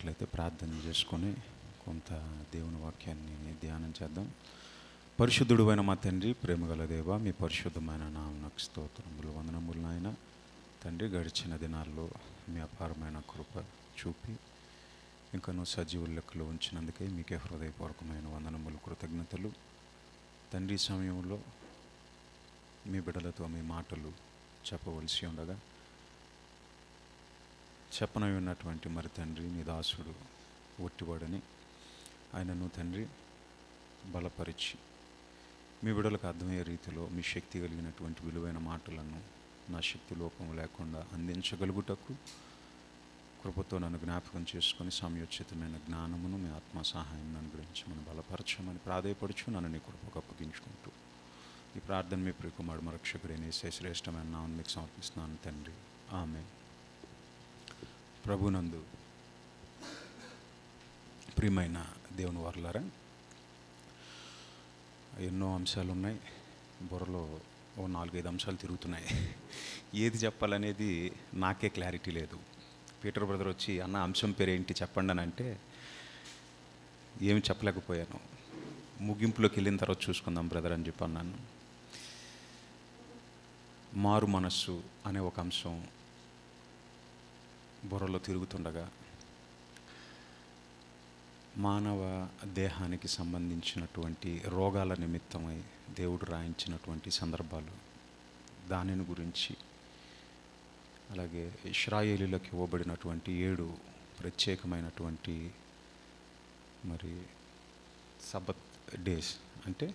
ఉన్నట్లయితే ప్రార్థన చేసుకొని కొంత దేవుని వాక్యాన్ని ధ్యానం చేద్దాం. పరిశుద్ధుడు అయిన మా తండ్రి, ప్రేమగల దేవ, మీ పరిశుద్ధమైన నామమునకు స్తోత్రములు, వందనములు నాయన. తండ్రి, గడిచిన దినాల్లో మీ అపారమైన కృప చూపి ఇంకనూ సజీవుల లెక్కలో ఉంచినందుకే మీకే హృదయపూర్వకమైన వందనములు, కృతజ్ఞతలు. తండ్రి, సమయంలో మీ బిడ్డలతో మీ మాటలు చెప్పవలసి ఉండగా చెప్పనవి ఉన్నటువంటి మరి తండ్రి, నీ దాసుడు ఒట్టివాడని ఆయనను తండ్రి బలపరిచి మీ బిడ్డలకు అర్థమయ్యే రీతిలో మీ శక్తి కలిగినటువంటి విలువైన మాటలను నా శక్తి లోపం లేకుండా అందించగలుగుటకు కృపతో నన్ను జ్ఞాపకం చేసుకొని సమయోచితమైన జ్ఞానమును మీ ఆత్మ సహాయం అనుగ్రహించమని బలపరచమని ప్రాధేయపడుచు నన్ను నీ కృపకు అప్పగించుకుంటూ ఈ ప్రార్థన మీ ప్రియకుమారుడు మా రక్షకుడైన యేసయ్య శ్రేష్టమైన నామమున మీకు సమర్పిస్తున్నాను తండ్రి, ఆమేన్. ప్రభునందు ప్రియమైన దేవుని వారలారా, ఎన్నో అంశాలు ఉన్నాయి. బుర్రలో ఓ 4-5 అంశాలు తిరుగుతున్నాయి. ఏది చెప్పాలనేది నాకే క్లారిటీ లేదు. పీటర్ బ్రదర్ వచ్చి అన్న అంశం పేరు ఏంటి చెప్పండి అని అంటే ఏమి చెప్పలేకపోయాను. ముగింపులోకి వెళ్ళిన తర్వాత చూసుకుందాం బ్రదర్ అని చెప్పి అన్నాను. మారు మనస్సు అనే ఒక అంశం బుర్రలో తిరుగుతుండగా మానవ దేహానికి సంబంధించినటువంటి రోగాల నిమిత్తమై దేవుడు రాయించినటువంటి సందర్భాలు, దానిని గురించి, అలాగే ఇశ్రాయేలీలకు ఇవ్వబడినటువంటి 7 ప్రత్యేకమైనటువంటి మరి సబ్బత్ డేస్ అంటే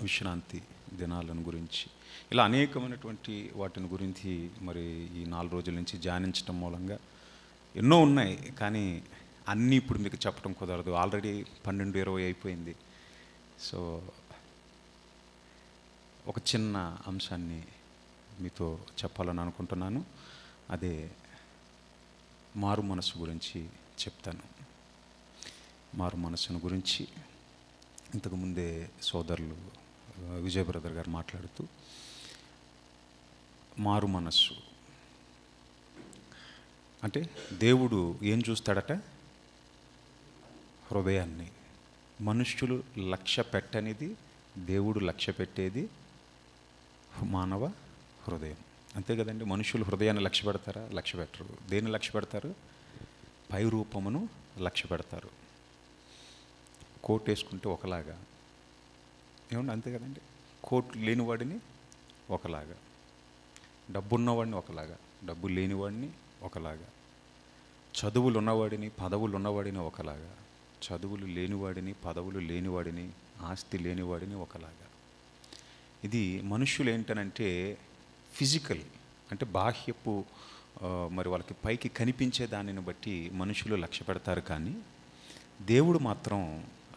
విశ్రాంతి దినాలను గురించి, ఇలా అనేకమైనటువంటి వాటిని గురించి మరి ఈ 4 రోజుల నుంచి ధ్యానించడం మూలంగా ఎన్నో ఉన్నాయి. కానీ అన్నీ ఇప్పుడు మీకు చెప్పడం కుదరదు. ఆల్రెడీ 12-20 అయిపోయింది. సో ఒక చిన్న అంశాన్ని మీతో చెప్పాలని అనుకుంటున్నాను. అదే మారు మనసు గురించి చెప్తాను. మారు మనసును గురించి ఇంతకుముందే సోదరులు విజయ్ బ్రదర్ గారు మాట్లాడుతూ మారు మనస్సు అంటే దేవుడు ఏం చూస్తాడట? హృదయాన్ని. మనుష్యులు లక్ష్య పెట్టనిది దేవుడు లక్ష్య పెట్టేది మానవ హృదయం. అంతే కదండి. మనుషులు హృదయాన్ని లక్ష్య పెడతారా? లక్ష్య పెట్టరు. దేన్ని లక్ష్య పెడతారు? పై రూపమును లక్ష్య పెడతారు. కోట్ వేసుకుంటే ఒకలాగా, ఏమండి, అంతే కదండి. కోట్ లేనివాడిని ఒకలాగా, డబ్బు ఉన్నవాడిని ఒకలాగా, డబ్బు లేనివాడిని ఒకలాగా, చదువులు ఉన్నవాడిని పదవులు ఉన్నవాడిని ఒకలాగా, చదువులు లేనివాడిని పదవులు లేనివాడిని ఆస్తి లేనివాడిని ఒకలాగా. ఇది మనుష్యులు ఏంటనంటే ఫిజికల్ అంటే బాహ్యపు మరి వాళ్ళకి పైకి కనిపించే దానిని బట్టి మనుషులు లక్ష్య పెడతారు. కానీ దేవుడు మాత్రం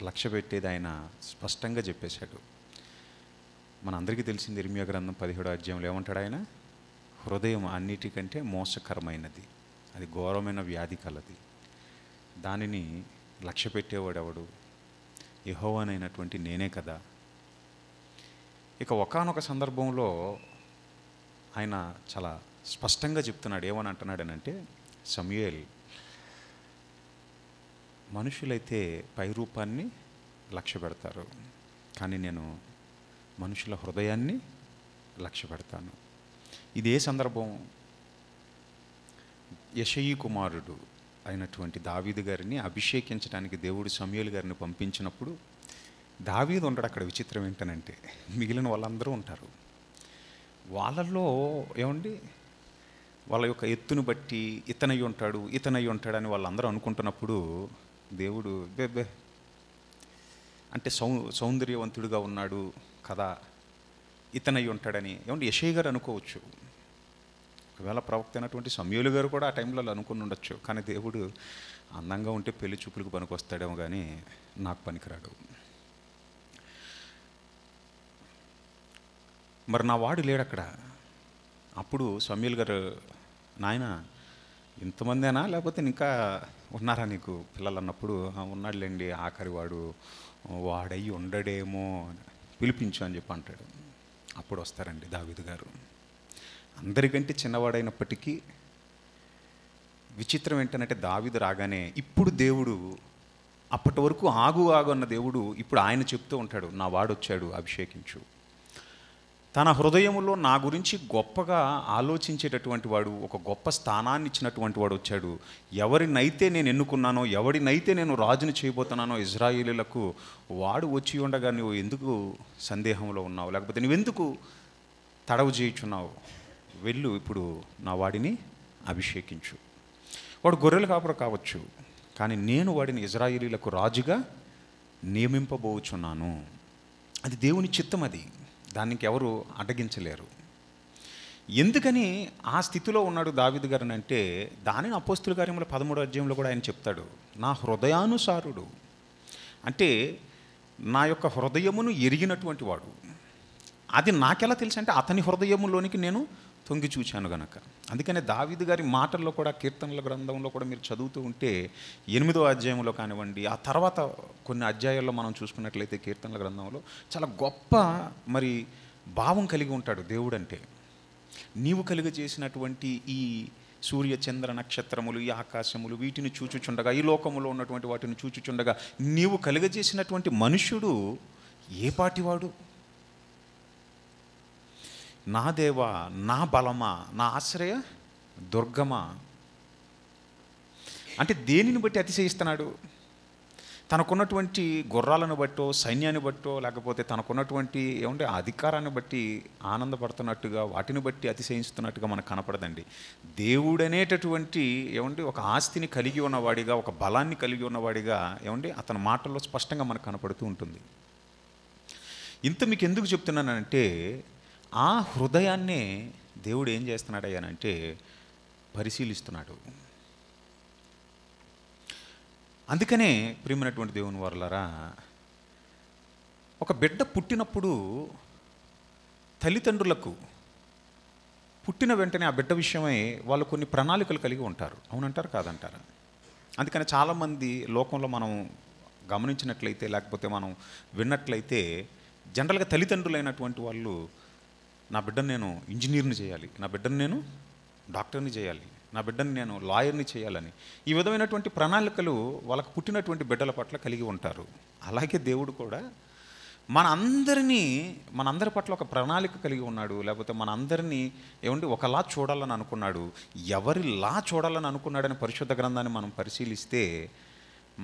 లక్ష్య పెట్టేది ఆయన స్పష్టంగా చెప్పేశాడు. మనందరికీ తెలిసింది ఇర్మియా గ్రంథం 17వ అధ్యాయంలో ఏమంటాడు ఆయన? హృదయం అన్నిటికంటే మోసకరమైనది, అది ఘోరమైన వ్యాధి కలది, దానిని లక్ష్య పెట్టేవాడు ఎవడు? యెహోవానైనటువంటి నేనే కదా. ఇక ఒకానొక సందర్భంలో ఆయన చాలా స్పష్టంగా చెప్తున్నాడు. ఏమని అంటున్నాడనంటే, సమూయేల్, మనుషులైతే పై రూపాన్ని లక్ష్య పెడతారు, కానీ నేను మనుషుల హృదయాన్ని లక్ష్య పెడతాను. ఇది ఏ సందర్భం? యెషయి కుమారుడు అయినటువంటి దావీదు గారిని అభిషేకించడానికి దేవుడు సమూయేలు గారిని పంపించినప్పుడు దావీదు ఉండడు అక్కడ. విచిత్రం ఏంటనంటే మిగిలిన వాళ్ళందరూ ఉంటారు. వాళ్ళల్లో ఏమండి, వాళ్ళ యొక్క ఎత్తును బట్టి ఇతనై ఉంటాడు ఇతనై ఉంటాడని వాళ్ళందరూ అనుకుంటున్నప్పుడు దేవుడు బే అంటే సౌందర్యవంతుడిగా ఉన్నాడు కదా, ఇతనై ఉంటాడని ఏమంటే యెషయి గారు అనుకోవచ్చు. ఒకవేళ ప్రవక్త అయినటువంటి సమూయేలు గారు కూడా ఆ టైంలో అనుకుని ఉండొచ్చు. కానీ దేవుడు అందంగా ఉంటే పెళ్లి చూపులకు పనికొస్తాడేమో కానీ నాకు పనికిరాడు. మరి నా వాడు లేడు అక్కడ. అప్పుడు సమూయేలు గారు, నాయన ఇంతమందేనా లేకపోతే ఇంకా ఉన్నారా నీకు పిల్లలు అన్నప్పుడు, ఉన్నాడులేండి ఆఖరి వాడు, వాడయ్యి ఉండడేమో, పిలిపించు అని చెప్పి అంటాడు. అప్పుడు వస్తారండి దావీదు గారు. అందరికంటే చిన్నవాడైనప్పటికీ విచిత్రం ఏంటంటే దావీదు రాగానే ఇప్పుడు దేవుడు, అప్పటి వరకు ఆగు ఆగు అన్న దేవుడు ఇప్పుడు ఆయన చెప్తూ ఉంటాడు, నా వాడొచ్చాడు అభిషేకించు. తన హృదయములో నా గురించి గొప్పగా ఆలోచించేటటువంటి వాడు, ఒక గొప్ప స్థానాన్ని ఇచ్చినటువంటి వాడు వచ్చాడు. ఎవరినైతే నేను ఎన్నుకున్నానో, ఎవరినైతే నేను రాజుని చేయబోతున్నానో ఇజ్రాయేలీలకు, వాడు వచ్చి ఉండగా నువ్వు ఎందుకు సందేహంలో ఉన్నావు, లేకపోతే నువ్వెందుకు తడవు చేయుచున్నావు? వెళ్ళు, ఇప్పుడు నా వాడిని అభిషేకించు. వాడు గొర్రెలు కాపురం కావచ్చు, కానీ నేను వాడిని ఇజ్రాయేలీలకు రాజుగా నియమింపబోచున్నాను. అది దేవుని చిత్తం, అది దానికి ఎవరు అడ్డగించలేరు. ఎందుకని ఆ స్థితిలో ఉన్నాడు దావీదు గారు అంటే, దానిని అపోస్తుల కార్యముల 13వ అధ్యాయంలో కూడా ఆయన చెప్తాడు, నా హృదయానుసారుడు. అంటే నా యొక్క హృదయమును ఎరిగినటువంటి వాడు. అది నాకెలా తెలుసు అంటే, అతని హృదయములోనికి నేను తొంగి చూచాను గనక. అందుకనే దావీదు గారి మాటల్లో కూడా, కీర్తనల గ్రంథంలో కూడా మీరు చదువుతూ ఉంటే 8వ అధ్యాయంలో కానివ్వండి, ఆ తర్వాత కొన్ని అధ్యాయాల్లో మనం చూసుకున్నట్లయితే కీర్తనల గ్రంథంలో చాలా గొప్ప మరి భావం కలిగి ఉంటాడు దేవుడు అంటే. నీవు కలిగజేసినటువంటి ఈ సూర్య చంద్ర నక్షత్రములు, ఈ ఆకాశములు, వీటిని చూచుచుండగా, ఈ లోకములో ఉన్నటువంటి వాటిని చూచుచుండగా, నీవు కలిగజేసినటువంటి మనుష్యుడు ఏ పాటివాడు? నా దేవా, నా బలమా, నా ఆశ్రయ దుర్గమా. అంటే దేనిని బట్టి అతిశయిస్తున్నాడు? తనకున్నటువంటి గుర్రాలను బట్టో, సైన్యాన్ని బట్టో, లేకపోతే తనకున్నటువంటి అధికారాన్ని బట్టి ఆనందపడుతున్నట్టుగా, వాటిని బట్టి అతిశయిస్తున్నట్టుగా మనకు కనపడదండి. దేవుడనేటటువంటి ఒక ఆస్తిని కలిగి ఉన్నవాడిగా, ఒక బలాన్ని కలిగి ఉన్నవాడిగా అతని మాటల్లో స్పష్టంగా మనకు కనపడుతూ ఉంటుంది. ఇంత మీకు ఎందుకు చెప్తున్నానంటే, ఆ హృదయాన్నే దేవుడు ఏం చేస్తున్నాడు అయ్యానంటే పరిశీలిస్తున్నాడు. అందుకనే ప్రియమైనటువంటి దేవుని వారలారా, ఒక బిడ్డ పుట్టినప్పుడు తల్లిదండ్రులకు పుట్టిన వెంటనే ఆ బిడ్డ విషయమై వాళ్ళు కొన్ని ప్రణాళికలు కలిగి ఉంటారు. అవునంటారు, కాదంటారా? అందుకని చాలామంది లోకంలో మనం గమనించినట్లయితే, లేకపోతే మనం విన్నట్లయితే, జనరల్గా తల్లిదండ్రులైనటువంటి వాళ్ళు, నా బిడ్డను నేను ఇంజనీర్ని చేయాలి, నా బిడ్డను నేను డాక్టర్ని చేయాలి, నా బిడ్డను నేను లాయర్ని చేయాలని ఈ విధమైనటువంటి ప్రణాళికలు వాళ్ళకు పుట్టినటువంటి బిడ్డల పట్ల కలిగి ఉంటారు. అలాగే దేవుడు కూడా మనందరి పట్ల ఒక ప్రణాళిక కలిగి ఉన్నాడు. లేకపోతే మనందరినీ ఒకలా చూడాలని అనుకున్నాడు. ఎవరిలా చూడాలని అనుకున్నాడని పరిశుద్ధ గ్రంథాన్ని మనం పరిశీలిస్తే,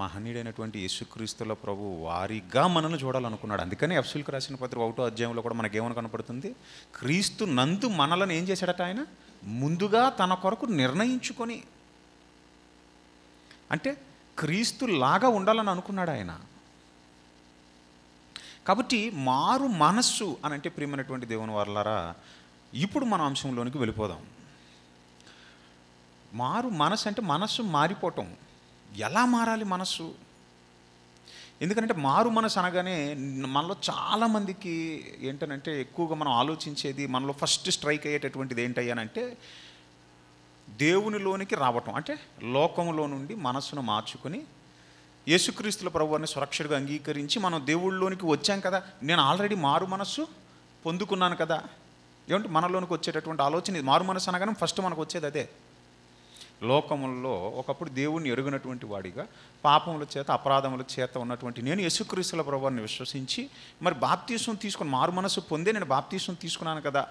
మహనీయుడైనటువంటి యేసుక్రీస్తుల ప్రభు వారిగా మనల్ని చూడాలనుకున్నాడు. అందుకని ఎఫెసీయులకు రాసిన పత్రిక 1వ అధ్యాయంలో కూడా మనకేమని కనపడుతుంది? క్రీస్తు నందు మనలను ఏం చేశాడట? ఆయన ముందుగా తన కొరకు నిర్ణయించుకొని, అంటే క్రీస్తు లాగా ఉండాలని అనుకున్నాడు ఆయన. కాబట్టి మారు మనస్సు అని అంటే, ప్రియమైనటువంటి దేవుని వారలారా, ఇప్పుడు మన అంశంలోనికి వెళ్ళిపోదాం. మారు మనస్సు అంటే మనస్సు మారిపోవటం. ఎలా మారాలి మనస్సు? ఎందుకంటే మారు మనసు అనగానే మనలో చాలామందికి ఏంటనంటే, ఎక్కువగా మనం ఆలోచించేది, మనలో ఫస్ట్ స్ట్రైక్ అయ్యేటటువంటిది ఏంటయ్యానంటే, దేవునిలోనికి రావటం. అంటే లోకములో నుండి మనస్సును మార్చుకొని యేసుక్రీస్తుల ప్రభువుని సురక్షితంగా అంగీకరించి మనం దేవుళ్ళలోనికి వచ్చాం కదా, నేను ఆల్రెడీ మారు మనస్సు పొందుకున్నాను కదా. మనలోనికి వచ్చేటటువంటి ఆలోచన మారు మనస్సు అనగానే ఫస్ట్ మనకు వచ్చేది అదే. లోకములలో ఒకప్పుడు దేవుణ్ణి ఎరుగినటువంటి వాడిగా, పాపముల చేత అపరాధముల చేత ఉన్నటువంటి నేను యేసుక్రీస్తుల ప్రభువుని విశ్వసించి మరి బాప్తీసం తీసుకుని మారు మనసు పొందే నేను బాప్తీసం తీసుకున్నాను కదా.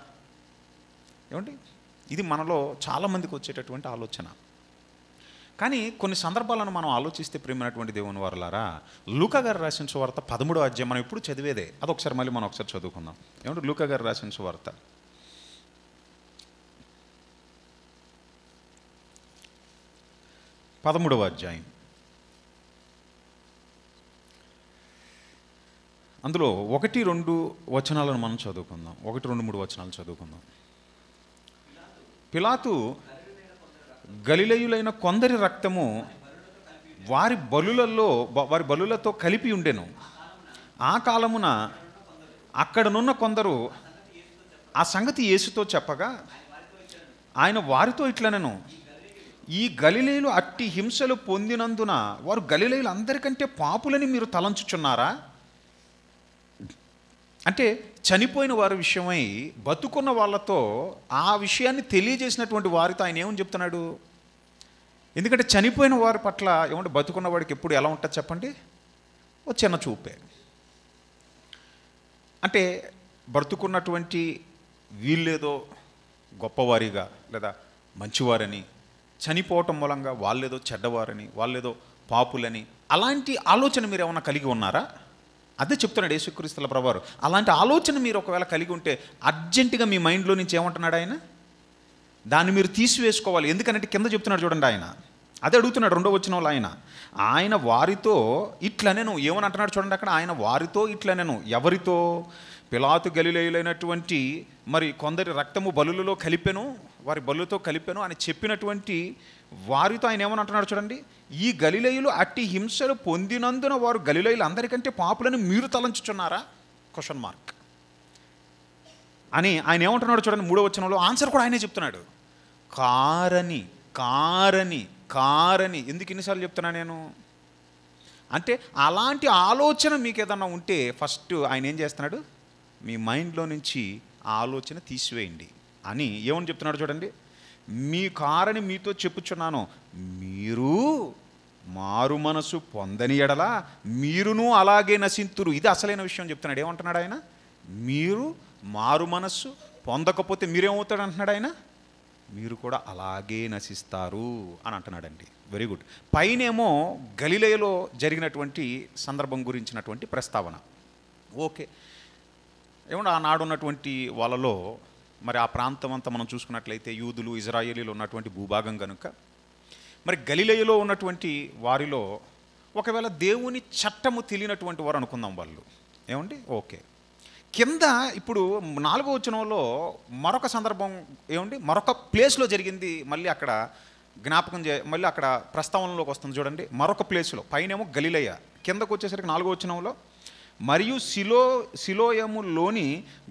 ఇది మనలో చాలామందికి వచ్చేటటువంటి ఆలోచన. కానీ కొన్ని సందర్భాలను మనం ఆలోచిస్తే, ప్రియమైనటువంటి దేవుని వారలారా, లూకా గారు రాసిన సువార్త 13వ అధ్యాయం మనం ఇప్పుడు చదివేదే, అదొకసారి మళ్ళీ మనం ఒకసారి చదువుకుందాం. లూకా గారు రాసిన సువార్త 13వ అధ్యాయం, అందులో 1-2 వచనాలను మనం చదువుకుందాం. 1, 2, 3 వచనాలు చదువుకుందాం. పిలాతు గలిలయులైన కొందరి రక్తము వారి బలులతో కలిపి ఉండెను. ఆ కాలమున అక్కడనున్న కొందరు ఆ సంగతి యేసుతో చెప్పగా, ఆయన వారితో ఇట్లనెను, ఈ గలిలయులు అట్టి హింసలు పొందినందున వారు గలిలయులు అందరికంటే పాపులని మీరు తలంచుచున్నారా? అంటే చనిపోయిన వారి విషయమై బతుకున్న వాళ్ళతో ఆ విషయాన్ని తెలియజేసినటువంటి వారితో ఆయన ఏమని చెప్తున్నాడు? ఎందుకంటే చనిపోయిన వారి పట్ల ఏమంటే బతుకున్న వాడికి ఎప్పుడు ఎలా ఉంటుంది చెప్పండి, ఓ చిన్న చూపే. అంటే బ్రతుకున్నటువంటి వీళ్ళేదో గొప్పవారిగా లేదా మంచివారని, చనిపోవటం మూలంగా వాళ్ళేదో చెడ్డవారని, వాళ్ళేదో పాపులని, అలాంటి ఆలోచన మీరు ఏమన్నా కలిగి ఉన్నారా? అదే చెప్తున్నాడు యేసుక్రీస్తుల ప్రభువారు. అలాంటి ఆలోచన మీరు ఒకవేళ కలిగి ఉంటే అర్జెంటుగా మీ మైండ్లో నుంచి ఏమంటున్నాడు ఆయన, దాన్ని మీరు తీసివేసుకోవాలి. ఎందుకంటే కింద చెప్తున్నాడు చూడండి, ఆయన అదే అడుగుతున్నాడు 2వ వచనంలో. ఆయన వారితో ఇట్లనెను, ఏమని అంటున్నాడు చూడండి అక్కడ, ఆయన వారితో ఇట్లనెను. ఎవరితో? పిలాతు గలిలయులైనటువంటి మరి కొందరి రక్తము బలులలో కలిపెను, వారి బలులతో కలిపెను అని చెప్పినటువంటి వారితో ఆయన ఏమని అంటున్నాడు చూడండి, ఈ గలిలయులు అట్టి హింసలు పొందినందున వారు గలిలయులు అందరికంటే పాపులని మీరు తలంచుచున్నారా? క్వశ్చన్ మార్క్ అని ఆయన ఏమంటున్నాడు చూడండి 3వ వచనంలో. ఆన్సర్ కూడా ఆయనే చెప్తున్నాడు, కారని కారని కారని. ఎందుకు ఇన్నిసార్లు చెప్తున్నా నేను అంటే, అలాంటి ఆలోచన మీకు ఏదన్నా ఉంటే ఫస్ట్ ఆయన ఏం చేస్తున్నాడు, మీ మైండ్లో నుంచి ఆ ఆలోచన తీసివేయండి అని ఏమని చెప్తున్నాడు చూడండి. మీ కారని మీతో చెప్పుచున్నాను, మీరు మారు మనసు పొందని ఎడల మీరును అలాగే నశింతురు. ఇది అసలైన విషయం చెప్తున్నాడు. ఏమంటున్నాడు ఆయన, మీరు మారు మనస్సు పొందకపోతే మీరేమవుతాడు అంటున్నాడు ఆయన, మీరు కూడా అలాగే నశిస్తారు అని అంటున్నాడండి. Very good. పైనేమో గలిలయలో జరిగినటువంటి సందర్భం గురించినటువంటి ప్రస్తావన. ఓకే, ఏమంటే ఆనాడు ఉన్నటువంటి వాళ్ళలో మరి ఆ ప్రాంతం అంతా మనం చూసుకున్నట్లయితే యూదులు ఇజ్రాయేలీలు ఉన్నటువంటి భూభాగం కనుక, మరి గలిలయలో ఉన్నటువంటి వారిలో ఒకవేళ దేవుని చట్టము తెలియనటువంటి వారు అనుకుందాం వాళ్ళు, ఏమండి. ఓకే, కింద ఇప్పుడు 4వ వచనంలో మరొక సందర్భం ఏమండి, మరొక ప్లేస్లో జరిగింది. మళ్ళీ అక్కడ జ్ఞాపకం మళ్ళీ అక్కడ ప్రస్తావనలోకి వస్తుంది చూడండి. మరొక ప్లేస్లో, పైనేమో గలిలయ, కిందకు వచ్చేసరికి 4వ వచనంలో, మరియు సిలోయములోని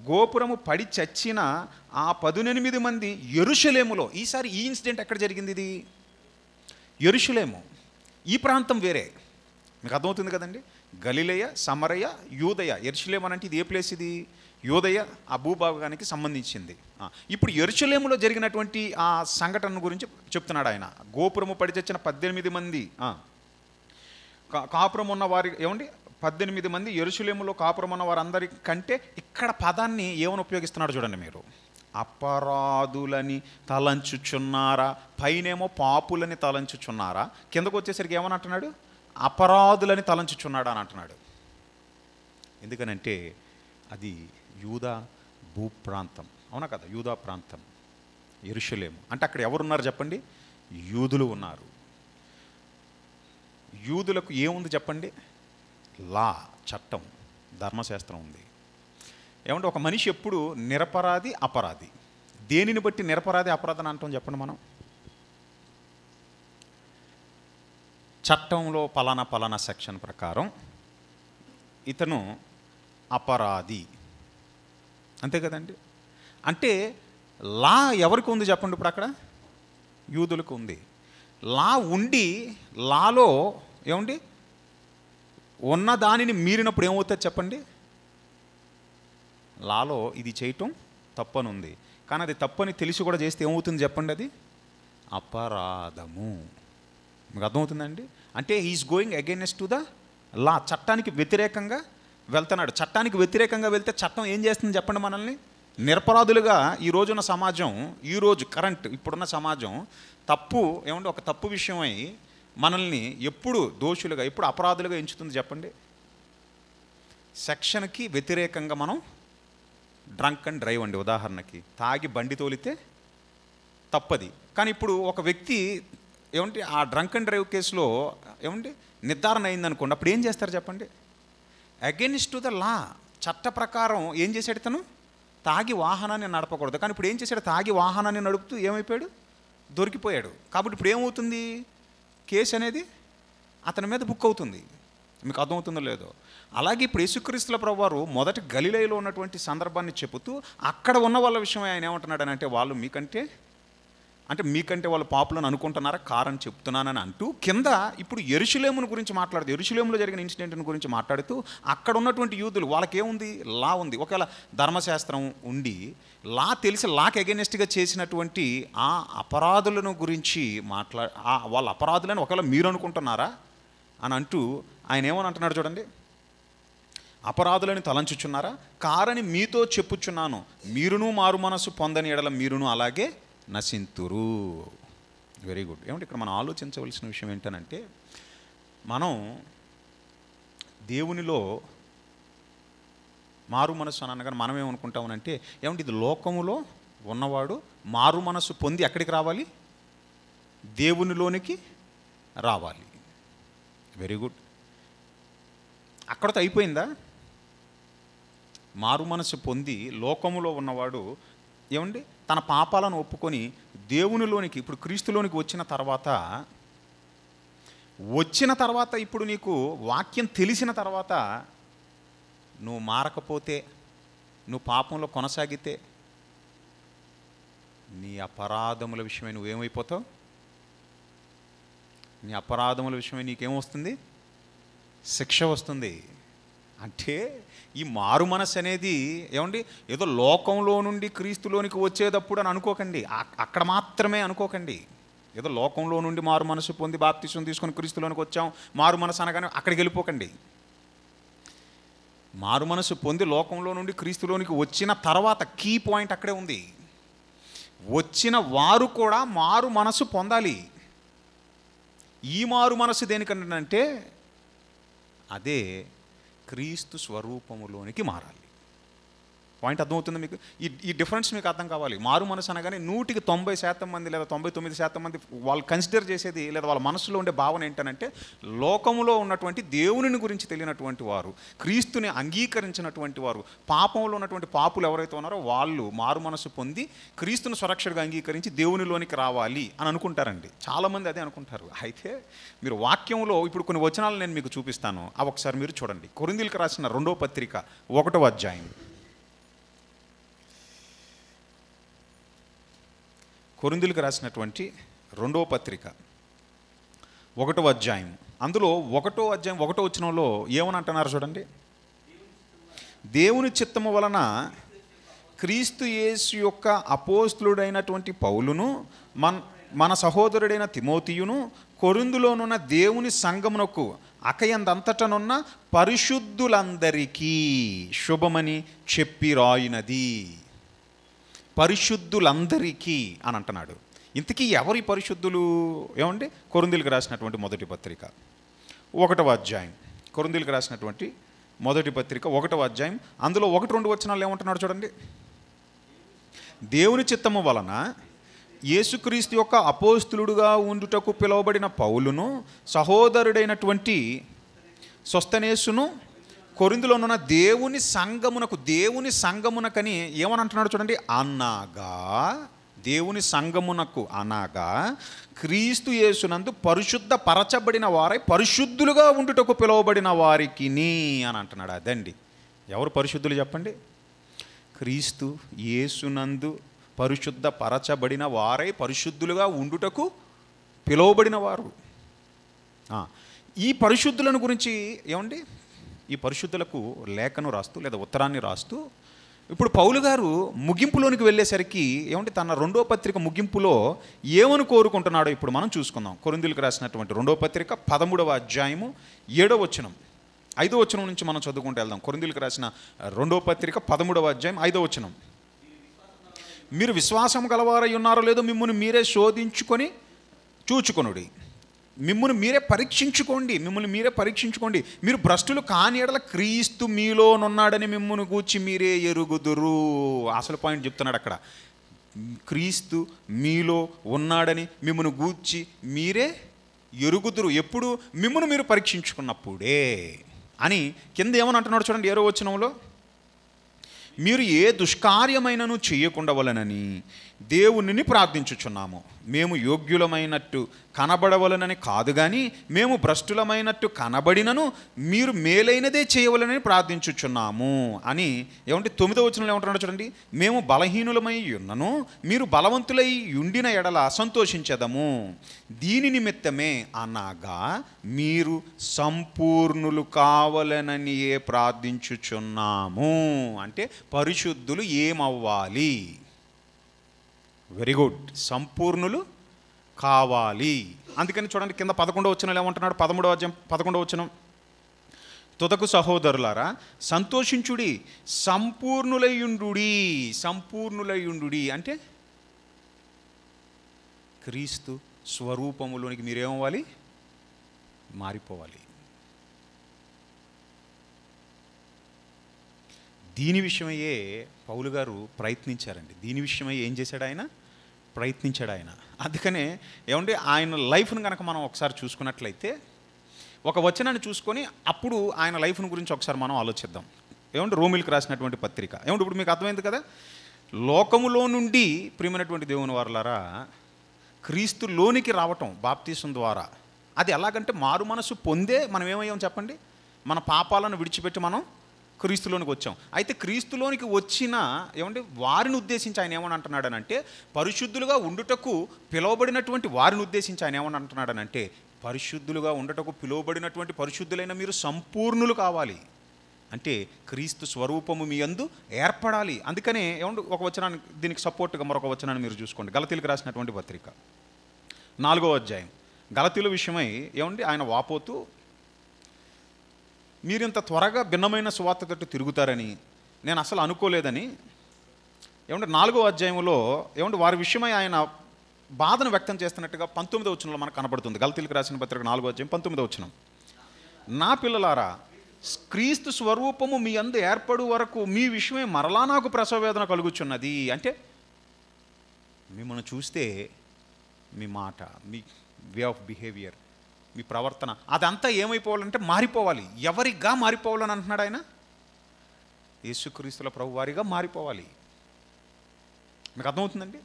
గోపురము పడి చచ్చిన ఆ 18 మంది యెరూషలేములో. ఈసారి ఈ ఇన్సిడెంట్ ఎక్కడ జరిగింది? ఇది యెరూషలేము. ఈ ప్రాంతం వేరే, మీకు అర్థమవుతుంది కదండి. గలిలయ, సమరయ, యూదయ. యెరూషలేము అంటే ఇది ఏ ప్లేస్? ఇది యూదయ, ఆ భూభాగానికి సంబంధించింది. ఇప్పుడు యెరూషలేములో జరిగినటువంటి ఆ సంఘటన గురించి చెప్తున్నాడు ఆయన. గోపురము పడి చచ్చిన 18 మంది, కాపురం ఉన్న వారి ఏమండి 18 మంది యెరూషలేములో కాపురం ఉన్న వారందరి కంటే ఇక్కడ పదాన్ని ఏమని ఉపయోగిస్తున్నాడు చూడండి మీరు, అపరాధులని తలంచుచున్నారా? పైనేమో పాపులని తలంచుచున్నారా, కిందకు వచ్చేసరికి ఏమని అంటున్నాడు, అపరాధులని తలంచుచున్నాడా అని అంటున్నాడు. ఎందుకనంటే అది యూదా భూప్రాంతం, అవునా కదా, యూదా ప్రాంతం యెరూషలేము అంటే అక్కడ ఎవరున్నారు చెప్పండి, యూదులు ఉన్నారు. యూదులకు ఏముంది చెప్పండి, లా, చట్టం, ధర్మశాస్త్రం ఉంది. ఏమంటే ఒక మనిషి ఎప్పుడు నిరపరాధి అపరాధి, దేనిని బట్టి నిరపరాధి అపరాధి అని అంటాం చెప్పండి మనం, చట్టంలో పలానా సెక్షన్ ప్రకారం ఇతను అపరాధి, అంతే కదండి. అంటే లా ఎవరికి ఉంది చెప్పండి, ఇప్పుడు అక్కడ యూదులకు ఉంది. లా ఉండి లాలో ఏమండి ఉన్న దానిని మీరినప్పుడు ఏమవుతుంది చెప్పండి, లాలో ఇది చేయటం తప్పని ఉంది, కానీ అది తప్పని తెలిసి కూడా చేస్తే ఏమవుతుంది చెప్పండి, అది అపరాధము. మీకు అర్థమవుతుందండి. అంటే he is going against to the law, చట్టానికి వ్యతిరేకంగా వెళ్తున్నాడు. చట్టానికి వ్యతిరేకంగా వెళ్తే చట్టం ఏం చేస్తుంది చెప్పండి, మనల్ని నిరపరాధులుగా ఈ రోజున్న సమాజం, ఈరోజు కరెంట్ ఇప్పుడున్న సమాజం తప్పు ఏమంటే ఒక తప్పు విషయమై మనల్ని ఎప్పుడు దోషులుగా ఎప్పుడు అపరాధులుగా ఎంచుతుంది చెప్పండి. సెక్షన్కి వ్యతిరేకంగా మనం డ్రంక్ అండ్ డ్రైవ్ అండి, ఉదాహరణకి తాగి బండి తోలితే తప్పది. కానీ ఇప్పుడు ఒక వ్యక్తి ఏమంటే ఆ డ్రంక్ అండ్ డ్రైవ్ కేసులో ఏమంటే నిర్ధారణ అయిందనుకోండి, అప్పుడు ఏం చేస్తారు చెప్పండి, అగెయిన్స్ట్ టు ద లా, చట్ట ప్రకారం ఏం చేశాడు, తను తాగి వాహనాన్ని నడపకూడదు. కానీ ఇప్పుడు ఏం చేశాడు, తాగి వాహనాన్ని నడుపుతూ ఏమైపోయాడు, దొరికిపోయాడు. కాబట్టి ఇప్పుడు ఏమవుతుంది, కేసు అనేది అతని మీద బుక్ అవుతుంది. మీకు అర్థమవుతుందో లేదో. అలాగే ఇప్పుడు యేసుక్రీస్తుల ప్రభువారు మొదటి గలిలయలో ఉన్నటువంటి సందర్భాన్ని చెబుతూ అక్కడ ఉన్న వాళ్ళ విషయం ఆయన ఏమంటున్నాడు అని అంటే, వాళ్ళు మీకంటే అంటే మీకంటే వాళ్ళు పాపులను అనుకుంటున్నారా, కారని చెప్తున్నానని అంటూ కింద ఇప్పుడు యెరూషలేమును గురించి మాట్లాడుతూ, యెరూషలేములో జరిగిన ఇన్సిడెంట్ని గురించి మాట్లాడుతూ అక్కడ ఉన్నటువంటి యూదులు వాళ్ళకేముంది, లా ఉంది. ఒకవేళ ధర్మశాస్త్రం ఉండి లా తెలిసి లాకి అగెనిస్ట్గా చేసినటువంటి ఆ అపరాధులను గురించి వాళ్ళ అపరాధులని ఒకవేళ మీరు అనుకుంటున్నారా అని అంటూ ఆయన ఏమని అంటున్నాడు చూడండి, అపరాధులని తలంచుచున్నారా, కారని మీతో చెప్పుచున్నాను, మీరును మారు మనసు పొందని ఎడల మీరును అలాగే నశింతురు. Very good. ఏమంటే ఇక్కడ మనం ఆలోచించవలసిన విషయం ఏంటనంటే, మనం దేవునిలో మారు మనసు అని అనగానే మనం ఏమనుకుంటామనంటే, ఏమంటే ఇది లోకములో ఉన్నవాడు మారు మనసు పొంది ఎక్కడికి రావాలి, దేవునిలోనికి రావాలి. Very good. అక్కడతో అయిపోయిందా? మారు మనసు పొంది లోకములో ఉన్నవాడు ఏమండి తన పాపాలను ఒప్పుకొని దేవునిలోనికి, ఇప్పుడు క్రీస్తులోనికి వచ్చిన తర్వాత ఇప్పుడు నీకు వాక్యం తెలిసిన తర్వాత నువ్వు మారకపోతే, నువ్వు పాపంలో కొనసాగితే నీ అపరాధముల విషయమై నువ్వేమైపోతావు? నీ అపరాధముల విషయమై నీకేమొస్తుంది? శిక్ష వస్తుంది. అంటే ఈ మారు మనసు అనేది ఏమండి ఏదో లోకంలో నుండి క్రీస్తులోనికి వచ్చేటప్పుడు అని అనుకోకండి, అక్కడ మాత్రమే అనుకోకండి. ఏదో లోకంలో నుండి మారు మనసు పొంది బాప్తిసం తీసుకొని క్రీస్తులోనికి వచ్చాం మారు మనసు అనగానే అక్కడికి వెళ్ళిపోకండి. మారు మనసు పొంది లోకంలో నుండి క్రీస్తులోనికి వచ్చిన తర్వాత కీ పాయింట్ అక్కడే ఉంది. వచ్చిన వారు కూడా మారు మనసు పొందాలి. ఈ మారు మనసు దేనికంటే అదే క్రీస్తు స్వరూపములోనికి మారాలి. పాయింట్ అర్థమవుతుంది మీకు? ఈ డిఫరెన్స్ మీకు అర్థం కావాలి. మారు మనసు అనగానే 100% మంది లేదా 99% మంది వాళ్ళు కన్సిడర్ చేసేది లేదా వాళ్ళ మనసులో ఉండే భావన ఏంటనంటే, లోకములో ఉన్నటువంటి దేవుని గురించి తెలియనటువంటి వారు, క్రీస్తుని అంగీకరించినటువంటి వారు, పాపంలో ఉన్నటువంటి పాపులు ఎవరైతే ఉన్నారో వాళ్ళు మారు మనసు పొంది క్రీస్తుని సురక్షగా అంగీకరించి దేవునిలోనికి రావాలి అని అనుకుంటారండి. చాలామంది అదే అనుకుంటారు. అయితే మీరు వాక్యంలో ఇప్పుడు కొన్ని వచనాలు నేను మీకు చూపిస్తాను, అవి ఒకసారి మీరు చూడండి. కొరింథీయులకు రాసిన 2వ పత్రిక 1వ అధ్యాయం. కొరింథీయులకు రాసినటువంటి 2వ పత్రిక 1వ అధ్యాయం. అందులో 1వ అధ్యాయం 1వ వచనంలో ఏమని అంటున్నారు చూడండి. దేవుని చిత్తము వలన క్రీస్తు యేసు యొక్క అపోస్తలుడైనటువంటి పౌలును మన సహోదరుడైన తిమోతియును కొరింథులోనున్న దేవుని సంఘమునకు అకయందంతటనున్న పరిశుద్ధులందరికీ శుభమని చెప్పి రాయినది. పరిశుద్ధులందరికీ అని అంటున్నాడు. ఇంతకీ ఎవరి పరిశుద్ధులు? ఏమండి కొరింథీయులకు రాసినటువంటి మొదటి పత్రిక 1వ అధ్యాయం. కొరింథీయులకు రాసినటువంటి మొదటి పత్రిక 1వ అధ్యాయం. అందులో 1-2 వచనాలు ఏమంటున్నాడు చూడండి. దేవుని చిత్తము వలన యేసుక్రీస్తు యొక్క అపోస్తలుడుగా ఉండుటకు పిలువబడిన పౌలును సహోదరుడైనటువంటి సొస్తనేసును కొరింథులోనున్న దేవుని సంఘమునకని ఏమని అంటున్నాడు చూడండి. అనగా దేవుని సంఘమునకు అనగా క్రీస్తు యేసునందు పరిశుద్ధ పరచబడిన వారై పరిశుద్ధులుగా ఉండుటకు పిలువబడిన వారికిని అని అంటున్నాడు. అదండి ఎవరు పరిశుద్ధులు చెప్పండి? క్రీస్తు యేసునందు పరిశుద్ధ పరచబడిన వారై పరిశుద్ధులుగా ఉండుటకు పిలువబడిన వారు. ఈ పరిశుద్ధులను గురించి ఏమండి ఈ పరిశుద్ధులకు లేఖను రాస్తూ లేదా ఉత్తరాన్ని రాస్తూ ఇప్పుడు పౌలు గారు ముగింపులోనికి వెళ్ళేసరికి ఏమంటే తన 2వ పత్రిక ముగింపులో ఏమని కోరుకుంటున్నాడో ఇప్పుడు మనం చూసుకుందాం. కొరింథీయులకు రాసినటువంటి 2వ పత్రిక 13వ అధ్యాయము 7వ వచనం 5వ వచనం నుంచి మనం చదువుకుంటూ వెళ్దాం. కొరింథీయులకు రాసిన 2వ పత్రిక 13వ అధ్యాయం 5వ వచనం. మీరు విశ్వాసం గలవారై ఉన్నారో లేదో మిమ్మును మీరే శోధించుకొని చూచుకొనుడి. మిమ్మును మీరే పరీక్షించుకోండి. మీరు భ్రష్టులు కాని ఎడల క్రీస్తు మీలోనున్నాడని మిమ్మును గూర్చి మీరే ఎరుగుదురు. అసలు పాయింట్ చెప్తున్నాడు అక్కడ. క్రీస్తు మీలో ఉన్నాడని మిమ్మును గూర్చి మీరే ఎరుగుదురు. ఎప్పుడు? మిమ్మును మీరు పరీక్షించుకున్నప్పుడే అని కింద ఏమని అంటున్నాడు చూడండి 7వ వచనంలో. మీరు ఏ దుష్కార్యమైనను చేయకుండవలనని దేవునిని ప్రార్థించుచున్నాము. మేము యోగ్యులమైనట్టు కనబడవలనని కాదు, కానీ మేము భ్రష్టులమైనట్టు కనబడినను మీరు మేలైనదే చేయవలనని ప్రార్థించుచున్నాము అని. ఏమంటే 9వ వచనంలో ఏమంటున్నాడు చూడండి, మేము బలహీనులమై ఉన్నను మీరు బలవంతులై ఉండిన ఎడల సంతోషించదము. దీని నిమిత్తమే అనగా మీరు సంపూర్ణులు కావాలననియే ప్రార్థించుచున్నాము. అంటే పరిశుద్ధులు ఏమవ్వాలి? వెరీ గుడ్, సంపూర్ణులు కావాలి. అందుకని చూడండి కింద 11వ వచనంలో ఏమంటున్నాడు, 13వ అధ్యాయం 11వ వచనం, తుదకు సహోదరులారా సంతోషించుడి, సంపూర్ణులయుండుడి. సంపూర్ణులయుండుడి అంటే క్రీస్తు స్వరూపములోనికి మీరేమవ్వాలి? మారిపోవాలి. దీని విషయమయ్యే పౌలు గారు ప్రయత్నించారండి. దీని విషయమై ఏం చేశాడు ఆయన? ప్రయత్నించాడు ఆయన. అందుకనే ఏమంటే ఆయన లైఫ్ను కనుక మనం ఒకసారి చూసుకున్నట్లయితే, ఒక వచనాన్ని చూసుకొని అప్పుడు ఆయన లైఫ్ను గురించి ఒకసారి మనం ఆలోచిద్దాం. ఏమంటే రోమిలకు రాసినటువంటి పత్రిక. ఏమంటే ఇప్పుడు మీకు అర్థమైంది కదా, లోకములో నుండి ప్రియమైనటువంటి దేవుని వారలారా క్రీస్తులోనికి రావటం బాప్తీసం ద్వారా. అది ఎలాగంటే మారు మనసు పొందే మనం ఏమయ్యాం చెప్పండి, మన పాపాలను విడిచిపెట్టి మనం క్రీస్తులోనికి వచ్చాం. అయితే క్రీస్తులోనికి వచ్చిన ఏమంటే వారిని ఉద్దేశించి ఆయన ఏమని అంటున్నాడనంటే, పరిశుద్ధులుగా ఉండుటకు పిలువబడినటువంటి వారిని ఉద్దేశించి ఆయన ఏమని అంటున్నాడనంటే, పరిశుద్ధులుగా ఉండటకు పిలువబడినటువంటి పరిశుద్ధులైన మీరు సంపూర్ణులు కావాలి. అంటే క్రీస్తు స్వరూపము మీ యందు ఏర్పడాలి. అందుకనే ఏమంటే ఒక వచనాన్ని, దీనికి సపోర్ట్గా మరొక వచనాన్ని మీరు చూసుకోండి. గలతీలకు రాసినటువంటి పత్రిక 4వ అధ్యాయం. గలతీల విషయమై ఏమండి ఆయన వాపోతూ, మీరింత త్వరగా భిన్నమైన సువార్త తట్టు తిరుగుతారని నేను అసలు అనుకోలేదని. ఏమంటే 4వ అధ్యాయంలో ఏమంటే వారి విషయమై ఆయన బాధను వ్యక్తం చేస్తున్నట్టుగా 19వ వచనంలో మనకు కనబడుతుంది. గలతీలకు రాసిన పత్రిక 4వ అధ్యాయం 19వ వచనం, నా పిల్లలారా క్రీస్తు స్వరూపము మీ అందు ఏర్పడు వరకు మీ విషయమే మరలా నాకు ప్రసవవేదన కలుగుచున్నది. అంటే మిమ్మల్ని చూస్తే మీ మాట, మీ వే ఆఫ్ బిహేవియర్, మీ ప్రవర్తన అదంతా ఏమైపోవాలంటే మారిపోవాలి. ఎవరిగా మారిపోవాలని అంటున్నాడు ఆయన? యేసుక్రీస్తుల ప్రభు వారిగా మారిపోవాలి. మీకు అర్థమవుతుందండి?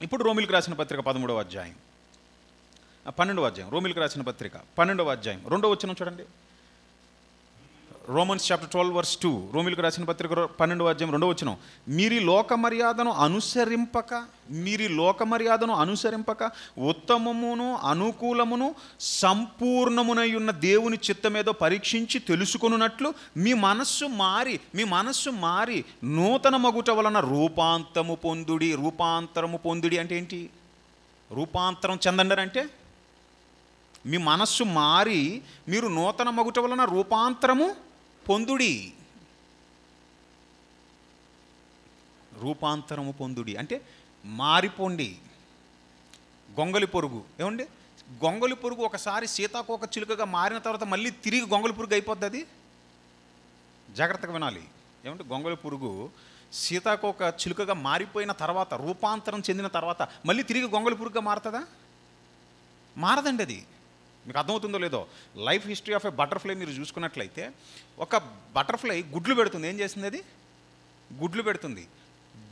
ఇప్పుడు రోమిలకు రాసిన పత్రిక 13వ అధ్యాయం 12వ అధ్యాయం, రోమిలకు రాసిన పత్రిక 12వ అధ్యాయం 2వ వచనం చూడండి. రోమన్స్ చాప్టర్ 12 వర్స్ 2, రోమిలకు రాసిన పత్రిక 12వ అధ్యాయం 2వ వచనం, మీరు లోక మర్యాదను అనుసరింపక ఉత్తమమును అనుకూలమును సంపూర్ణమునై ఉన్న దేవుని చిత్తమేదో పరీక్షించి తెలుసుకొనున్నట్లు మీ మనస్సు మారి నూతన మగుట వలన రూపాంతరము పొందుడి. అంటే ఏంటి? రూపాంతరం చెందండి అంటే మీ మనస్సు మారి మీరు నూతన మగుట వలన రూపాంతరము పొందుడి. రూపాంతరము పొందుడి అంటే మారిపోండి. గొంగలి పొరుగు ఏమండి, గొంగలి పొరుగు ఒకసారి సీతాకోక చిలుకగా మారిన తర్వాత మళ్ళీ తిరిగి గొంగలి పురుగు అయిపోద్ది. అది జాగ్రత్తగా వినాలి. ఏమంటే గొంగలి పురుగు సీతాకోక చిలుకగా మారిపోయిన తర్వాత, రూపాంతరం చెందిన తర్వాత మళ్ళీ తిరిగి గొంగలి పురుగుగా మారుతుందా? మారదండి. అది మీకు అర్థమవుతుందో లేదో. Life history of A butterfly మీరు చూసుకున్నట్లయితే, ఒక బటర్ఫ్లై గుడ్లు పెడుతుంది. ఏం చేస్తుంది? అది గుడ్లు పెడుతుంది.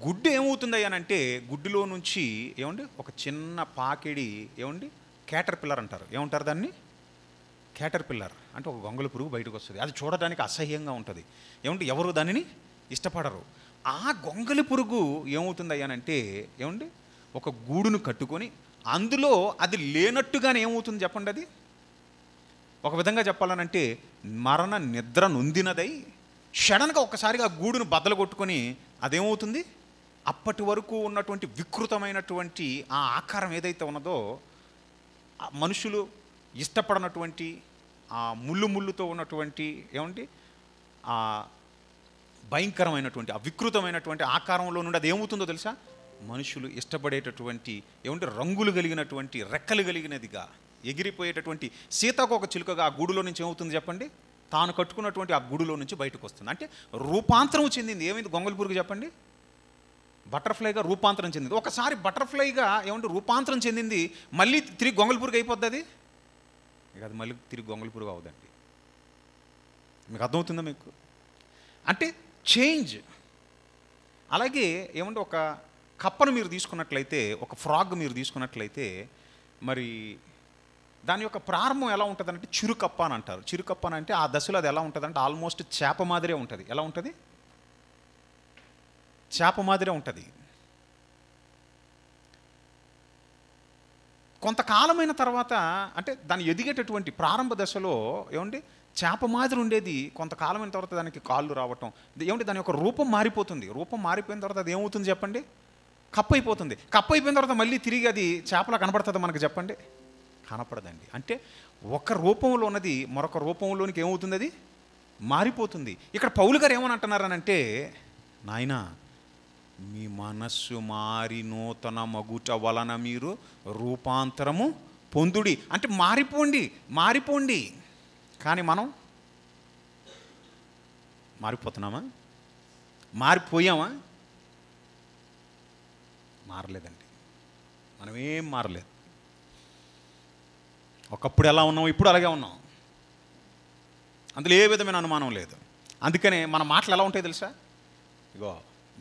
గుడ్డు ఏమవుతుంది అయ్యానంటే, గుడ్డులో నుంచి ఏమండి ఒక చిన్న పాకిడి ఏమండి క్యాటర్ పిల్లర్ అంటారు. ఏమంటారు దాన్ని? క్యాటర్ పిల్లర్ అంటే ఒక గొంగళి పురుగు బయటకు వస్తుంది. అది చూడడానికి అసహ్యంగా ఉంటుంది. ఏమంటే ఎవరు దానిని ఇష్టపడరు. ఆ గొంగళి పురుగు ఏమవుతుంది అయ్యానంటే ఏమండి ఒక గూడును కట్టుకొని అందులో అది లేనట్టుగానే ఏమవుతుంది చెప్పండి? అది ఒక విధంగా చెప్పాలనంటే మరణ నిద్ర నొందినదై సడన్గా ఒక్కసారిగా ఆ గూడును బద్దలు కొట్టుకొని అదేమవుతుంది? అప్పటి వరకు ఉన్నటువంటి వికృతమైనటువంటి ఆ ఆకారం ఏదైతే ఉన్నదో, మనుషులు ఇష్టపడనటువంటి ఆ ముళ్ళుతో ఉన్నటువంటి ఏమంటే ఆ భయంకరమైనటువంటి ఆ వికృతమైనటువంటి ఆకారంలో నుండి అది ఏమవుతుందో తెలుసా? మనుషులు ఇష్టపడేటటువంటి ఏమంటే రంగులు కలిగినటువంటి రెక్కలు కలిగినదిగా ఎగిరిపోయేటటువంటి సీతాకోక చిలుకగా ఆ గూడులో నుంచి ఏమవుతుంది చెప్పండి? తాను కట్టుకున్నటువంటి ఆ గూడులో నుంచి బయటకు వస్తుంది. అంటే రూపాంతరం చెందింది. ఏమైంది గొంగళి పురుగు చెప్పండి? బటర్ఫ్లైగా రూపాంతరం చెందింది. ఒకసారి బటర్ఫ్లైగా ఏమంటే రూపాంతరం చెందింది, మళ్ళీ తిరిగి గొంగళి పురుగు అయిపోద్ది. అది ఇక అది మళ్ళీ తిరిగి గొంగళి పురుగు అవుదండి. మీకు అర్థమవుతుందా మీకు? అంటే చేంజ్. అలాగే ఏమంటే ఒక కప్పను మీరు తీసుకున్నట్లయితే, ఒక ఫ్రాగ్ మీరు తీసుకున్నట్లయితే, మరి దాని యొక్క ప్రారంభం ఎలా ఉంటుందంటే చిరుకప్ప అని అంటారు. చిరుకప్ప అని అంటే ఆ దశలో అది ఎలా ఉంటుందంటే ఆల్మోస్ట్ చేప మాదిరే ఉంటుంది. ఎలా ఉంటుంది? చేప మాదిరే ఉంటుంది. కొంతకాలమైన తర్వాత అంటే దాన్ని ఎదిగేటటువంటి ప్రారంభ దశలో ఏమండి చేప మాదిరి ఉండేది. కొంతకాలమైన తర్వాత దానికి కాళ్ళు రావటం, ఏమంటే దాని యొక్క రూపం మారిపోతుంది. రూపం మారిపోయిన తర్వాత అది ఏమవుతుంది చెప్పండి? కప్ప అయిపోతుంది. కప్ప అయిపోయిన తర్వాత మళ్ళీ తిరిగి అది చేపలా కనబడుతుంది మనకు చెప్పండి? కనపడదండి. అంటే ఒక రూపంలో ఉన్నది మరొక రూపంలోనికి ఏమవుతుంది? అది మారిపోతుంది. ఇక్కడ పౌలు గారు ఏమని అంటున్నారనంటే, నాయనా మీ మనస్సు మారి నూతన మగుట వలన మీరు రూపాంతరము పొందుడి. అంటే మారిపోండి. కానీ మనం మారిపోతున్నామా? మారిపోయామా? మారలేదండి. మనమేం మారలేదు. ఒకప్పుడు ఎలా ఉన్నాం, ఇప్పుడు అలాగే ఉన్నాం. అందులో ఏ విధమైన అనుమానం లేదు. అందుకనే మన మాటలు ఎలా ఉంటాయి తెలుసా? ఇగో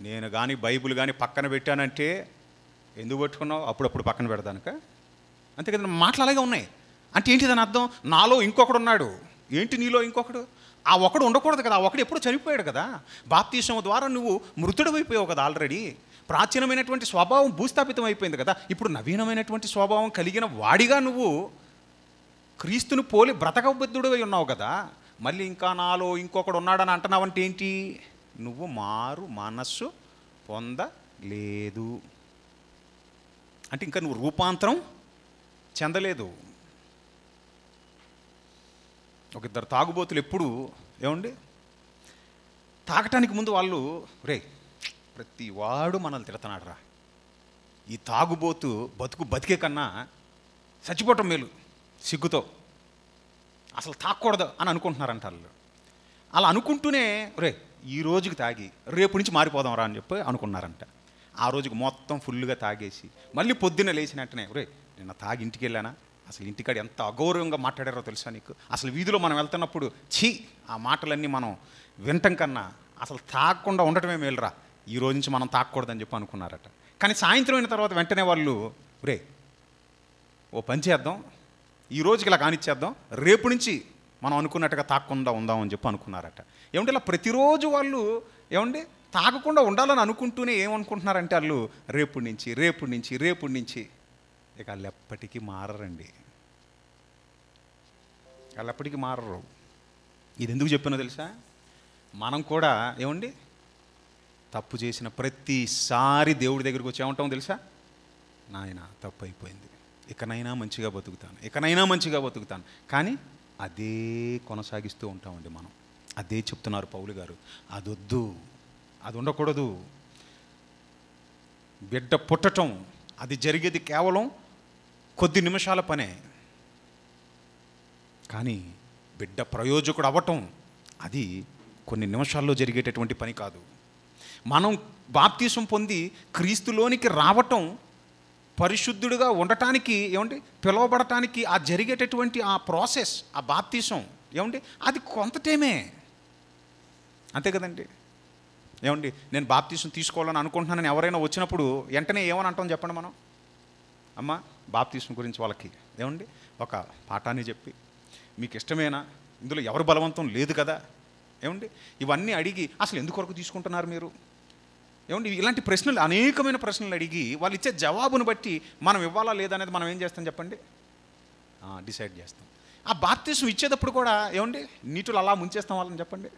నేను కానీ బైబిల్ కానీ పక్కన పెట్టానంటే ఎందుకు పట్టుకున్నావు? అప్పుడప్పుడు పక్కన పెడతానుక. అంతే కదా, మాటలు అలాగే ఉన్నాయి. అంటే ఏంటి దాని అర్థం? నాలో ఇంకొకడు ఉన్నాడు. ఏంటి నీలో ఇంకొకడు? ఆ ఒకడు ఉండకూడదు కదా. ఆ ఒకడు ఎప్పుడు చనిపోయాడు కదా. బాప్తీసం ద్వారా నువ్వు మృతుడమైపోయావు కదా ఆల్రెడీ. ప్రాచీనమైనటువంటి స్వభావం భూస్థాపితం అయిపోయింది కదా. ఇప్పుడు నవీనమైనటువంటి స్వభావం కలిగిన వాడిగా నువ్వు క్రీస్తుని పోలి బ్రతకబద్ధుడివై ఉన్నావు కదా. మళ్ళీ ఇంకా నాలో ఇంకొకడు ఉన్నాడని అంటున్నావంటే ఏంటి? నువ్వు మారు మనస్సు పొందలేదు. అంటే ఇంకా నువ్వు రూపాంతరం చెందలేదు. ఒక ఇద్దరు తాగుబోతులు ఎప్పుడు ఏమండి తాగటానికి ముందు వాళ్ళు, రే ప్రతి వాడు మనల్ని తిడుతున్నాడు రా, ఈ తాగుబోతు బతికే కన్నా చచ్చిపోవటం మేలు సిగ్గుతో, అసలు తాగకూడదు అని అనుకుంటున్నారంట వాళ్ళు. అలా అనుకుంటూనే రే ఈ రోజుకి తాగి రేపు నుంచి మారిపోదాం రా అని చెప్పి అనుకున్నారంట. ఆ రోజుకి మొత్తం ఫుల్గా తాగేసి మళ్ళీ పొద్దున్న లేచినట్టునే, రే నిన్న తాగి ఇంటికి వెళ్ళానా, అసలు ఇంటికాడ ఎంత అగౌరవంగా మాట్లాడారో తెలుసా నీకు? అసలు వీధిలో మనం వెళ్తున్నప్పుడు ఆ మాటలన్నీ మనం వినటం కన్నా అసలు తాగకుండా ఉండటమే మేలురా, ఈ రోజు నుంచి మనం తాగకూడదని చెప్పి అనుకున్నారట. కానీ సాయంత్రం అయిన తర్వాత వెంటనే వాళ్ళు, రే ఓ పని చేద్దాం, ఈ రోజుకి ఇలా కానిచ్చేద్దాం, రేపు నుంచి మనం అనుకున్నట్టుగా తాగకుండా ఉందామని చెప్పి అనుకున్నారట. ఏమంటే ఇలా ప్రతిరోజు వాళ్ళు ఏమండి తాగకుండా ఉండాలని అనుకుంటూనే ఏమనుకుంటున్నారంటే వాళ్ళు రేపు నుంచి ఇక వాళ్ళు ఎప్పటికీ మారరండి. వాళ్ళు ఎప్పటికీ మారరు. ఇది ఎందుకు చెప్పినో తెలుసా? మనం కూడా ఏమండి తప్పు చేసిన ప్రతిసారి దేవుడి దగ్గరికి వచ్చి ఏమంటాం తెలుసా? నాయన తప్పు అయిపోయింది, ఇకనైనా మంచిగా బతుకుతాను. కానీ అదే కొనసాగిస్తూ ఉంటామండి మనం. అదే చెప్తున్నారు పౌలు గారు. అదొద్దు, అది ఉండకూడదు. బిడ్డ పుట్టటం అది జరిగేది కేవలం కొద్ది నిమిషాల పనే. కానీ బిడ్డ ప్రయోజకుడు అవ్వటం అది కొన్ని నిమిషాల్లో జరిగేటటువంటి పని కాదు. మనం బాప్తీసం పొంది క్రీస్తులోనికి రావటం, పరిశుద్ధుడిగా ఉండటానికి ఏమండి పిలువబడటానికి ఆ జరిగేటటువంటి ఆ ప్రాసెస్, ఆ బాప్తీసం ఏమండి అది కొంత టైమే. అంతే కదండి. ఏమండి నేను బాప్తీసం తీసుకోవాలని అనుకుంటున్నానని ఎవరైనా వచ్చినప్పుడు వెంటనే ఏమని అంటాం చెప్పండి మనం? అమ్మ బాప్తీసం గురించి వాళ్ళకి ఏమండి ఒక పాఠాన్ని చెప్పి, మీకు ఇష్టమేనా, ఇందులో ఎవరు బలవంతం లేదు కదా, ఏమండి ఇవన్నీ అడిగి అసలు ఎందుకొరకు తీసుకుంటున్నారు మీరు, ఏమండి ఇలాంటి ప్రశ్నలు, అనేకమైన ప్రశ్నలు అడిగి వాళ్ళు ఇచ్చే జవాబును బట్టి మనం ఇవ్వాలా లేదా అనేది మనం ఏం చేస్తాం చెప్పండి? డిసైడ్ చేస్తాం. ఆ బాప్తీసం ఇచ్చేటప్పుడు కూడా ఏమండి నీటిలో అలా ముంచేస్తాం వాళ్ళని చెప్పండి.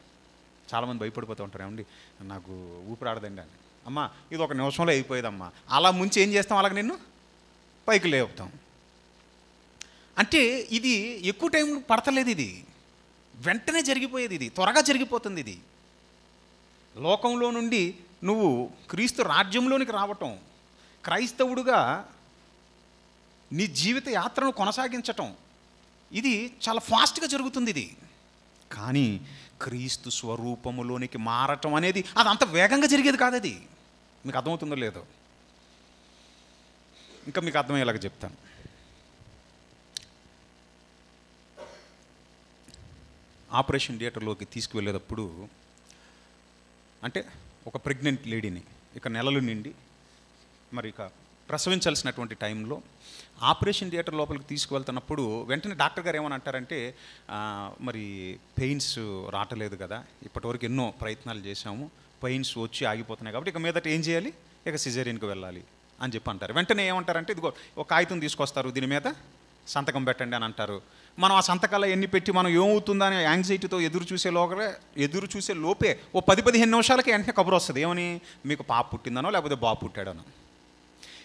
చాలామంది భయపడిపోతూ ఉంటారు, ఏమండి నాకు ఊపిరాడదండి అని. అమ్మ ఇది ఒక నిమిషంలో అయిపోయేదమ్మా. అలా ముంచి ఏం చేస్తాం? అలాగ నిన్ను పైకి లేపుతాం. అంటే ఇది ఎక్కువ టైం పడతలేదు, ఇది వెంటనే జరిగిపోయేది, ఇది త్వరగా జరిగిపోతుంది. ఇది లోకంలో నుండి నువ్వు క్రీస్తు రాజ్యంలోనికి రావటం, క్రైస్తవుడుగా నీ జీవిత యాత్రను కొనసాగించటం, ఇది చాలా ఫాస్ట్గా జరుగుతుంది. ఇది కానీ క్రీస్తు స్వరూపములోనికి మారటం అనేది అది అంత వేగంగా జరిగేది కాదు. అది మీకు అర్థమవుతుందో లేదో ఇంకా మీకు అర్థమయ్యేలాగా చెప్తాను. ఆపరేషన్ థియేటర్లోకి తీసుకువెళ్ళేటప్పుడు అంటే ఒక ప్రెగ్నెంట్ లేడీని ఇక నెలలు నిండి మరి ఇక ప్రసవించాల్సినటువంటి టైంలో ఆపరేషన్ థియేటర్ లోపలికి తీసుకువెళ్తున్నప్పుడు వెంటనే డాక్టర్ గారు ఏమని అంటారంటే, మరి పెయిన్స్ రావట్లేదు కదా, ఇప్పటివరకు ఎన్నో ప్రయత్నాలు చేశాము, పెయిన్స్ వచ్చి ఆగిపోతున్నాయి కాబట్టి ఇక మీదట ఏం చేయాలి, ఇక సిజేరియన్కి వెళ్ళాలి అని చెప్పి అంటారు. వెంటనే ఏమంటారంటే, ఇదిగో ఒక కాగితం తీసుకొస్తారు, దీని మీద సంతకం పెట్టండి అని అంటారు. మనం ఆ సంతకాలు ఎన్ని పెట్టి మనం ఏమవుతుందని యాంగ్జైటీతో ఎదురు చూసే లోపే ఓ 10-15 నిమిషాలకి వెంటనే కబురు వస్తుంది. ఏమని, మీకు పాప పుట్టిందనో లేకపోతే బాబు పుట్టాడనో.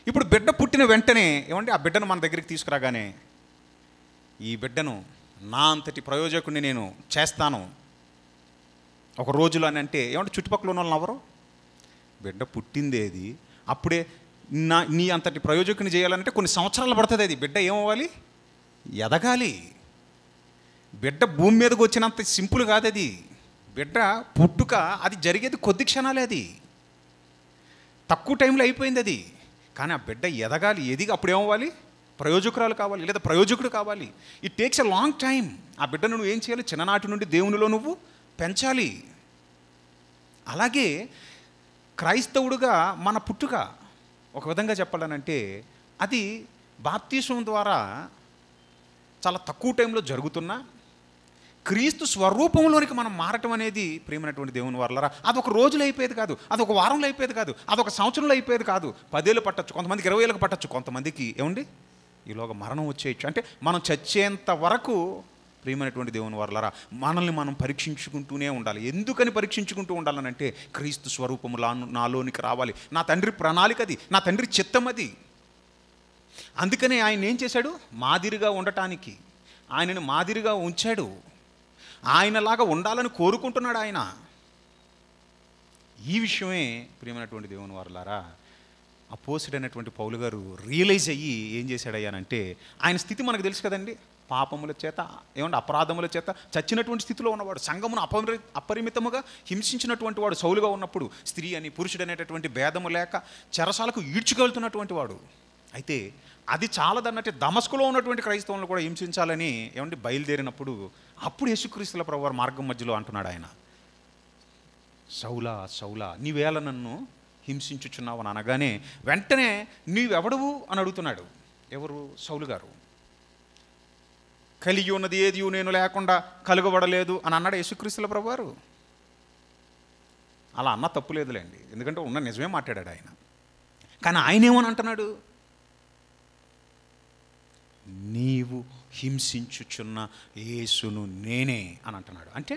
ఇప్పుడు బిడ్డ పుట్టిన వెంటనే ఏమంటే ఆ బిడ్డను మన దగ్గరికి తీసుకురాగానే, ఈ బిడ్డను నా అంతటి ప్రయోజకుడిని నేను చేస్తాను ఒక రోజులో అని అంటే ఏమంటే చుట్టుపక్కల ఉన్న వాళ్ళని ఎవరు, బిడ్డ పుట్టిందేది అప్పుడే నీ అంతటి ప్రయోజకుని చేయాలంటే కొన్ని సంవత్సరాలు పడుతుంది. అది బిడ్డ ఏమవ్వాలి, ఎదగాలి. బిడ్డ భూమి మీదకి వచ్చినంత సింపుల్ కాదు అది. బిడ్డ పుట్టుక అది జరిగేది కొద్ది క్షణాలే, అది తక్కువ టైంలో అయిపోయింది అది. కానీ ఆ బిడ్డ ఎదగాలి, ఎదిగి అప్పుడు ఏమవ్వాలి, ప్రయోజకురాలు కావాలి లేదా ప్రయోజకుడు కావాలి. It takes a long time. ఆ బిడ్డను నువ్వు ఏం చేయాలి, చిన్ననాటి నుండి దేవునిలో నువ్వు పెంచాలి. అలాగే క్రైస్తవుడుగా మన పుట్టుక ఒక విధంగా చెప్పాలనంటే అది బాప్తిస్మం ద్వారా చాలా తక్కువ టైంలో జరుగుతున్నా క్రీస్తు స్వరూపంలోనికి మనం మారటం అనేది ప్రియమైనటువంటి దేవుని వారలారా, అదొక రోజులో అయిపోయేది కాదు, అదొక వారంలో అయిపోయేది కాదు, అదొక సంవత్సరంలో అయిపోయేది కాదు. 10 ఏళ్ళు పట్టచ్చు, కొంతమందికి 20 ఏళ్ళకి పట్టచ్చు, కొంతమందికి ఏమండి ఈలోగా మరణం వచ్చేయచ్చు. అంటే మనం చచ్చేంత వరకు ప్రియమైనటువంటి దేవుని వారలారా మనల్ని మనం పరీక్షించుకుంటూనే ఉండాలి. ఎందుకని పరీక్షించుకుంటూ ఉండాలనంటే క్రీస్తు స్వరూపము నాలోనికి రావాలి. నా తండ్రి ప్రణాళిక అది, నా తండ్రి చిత్తం అది. అందుకనే ఆయన ఏం చేశాడు, మాదిరిగా ఉండటానికి ఆయనను మాదిరిగా ఉంచాడు. ఆయనలాగా ఉండాలని కోరుకుంటున్నాడు ఆయన. ఈ విషయమే ప్రియమైనటువంటి దేవుని వారలారా అపోస్తుడైనటువంటి పౌలు గారు రియలైజ్ అయ్యి ఏం చేశాడయ్యానంటే, ఆయన స్థితి మనకు తెలుసు కదండి, పాపముల చేత ఏమంటే అపరాధముల చేత చచ్చినటువంటి స్థితిలో ఉన్నవాడు, సంఘమును అపరిమితముగా హింసించినటువంటి వాడు, సౌలుగా ఉన్నప్పుడు స్త్రీ అని పురుషుడు అనేటటువంటి భేదము లేక చెరసాలకు ఈడ్చుకెళ్తున్నటువంటి వాడు. అయితే అది చాలదన్నట్టు దమస్కులో ఉన్నటువంటి క్రైస్తవులను కూడా హింసించాలని ఏమంటే బయలుదేరినప్పుడు అప్పుడు యేసుక్రీస్తుల ప్రభువారు మార్గం మధ్యలో అంటున్నాడు ఆయన, సౌలా సౌలా నీవేళ నన్ను హింసించుచున్నావు అని అనగానే వెంటనే నీవెవడవు అని అడుగుతున్నాడు. ఎవరు, సౌలు గారు. కలిగి ఉన్నది ఏది నేను లేకుండా కలుగబడలేదు అని అన్నాడు యేసుక్రీస్తుల ప్రభువారు. అలా అన్న తప్పు లేదులేండి, ఎందుకంటే ఉన్న నిజమే మాట్లాడాడు ఆయన. కానీ ఆయన ఏమని అంటున్నాడు, నీవు హింసించుచున్న యేసును నేనే అని అంటున్నాడు. అంటే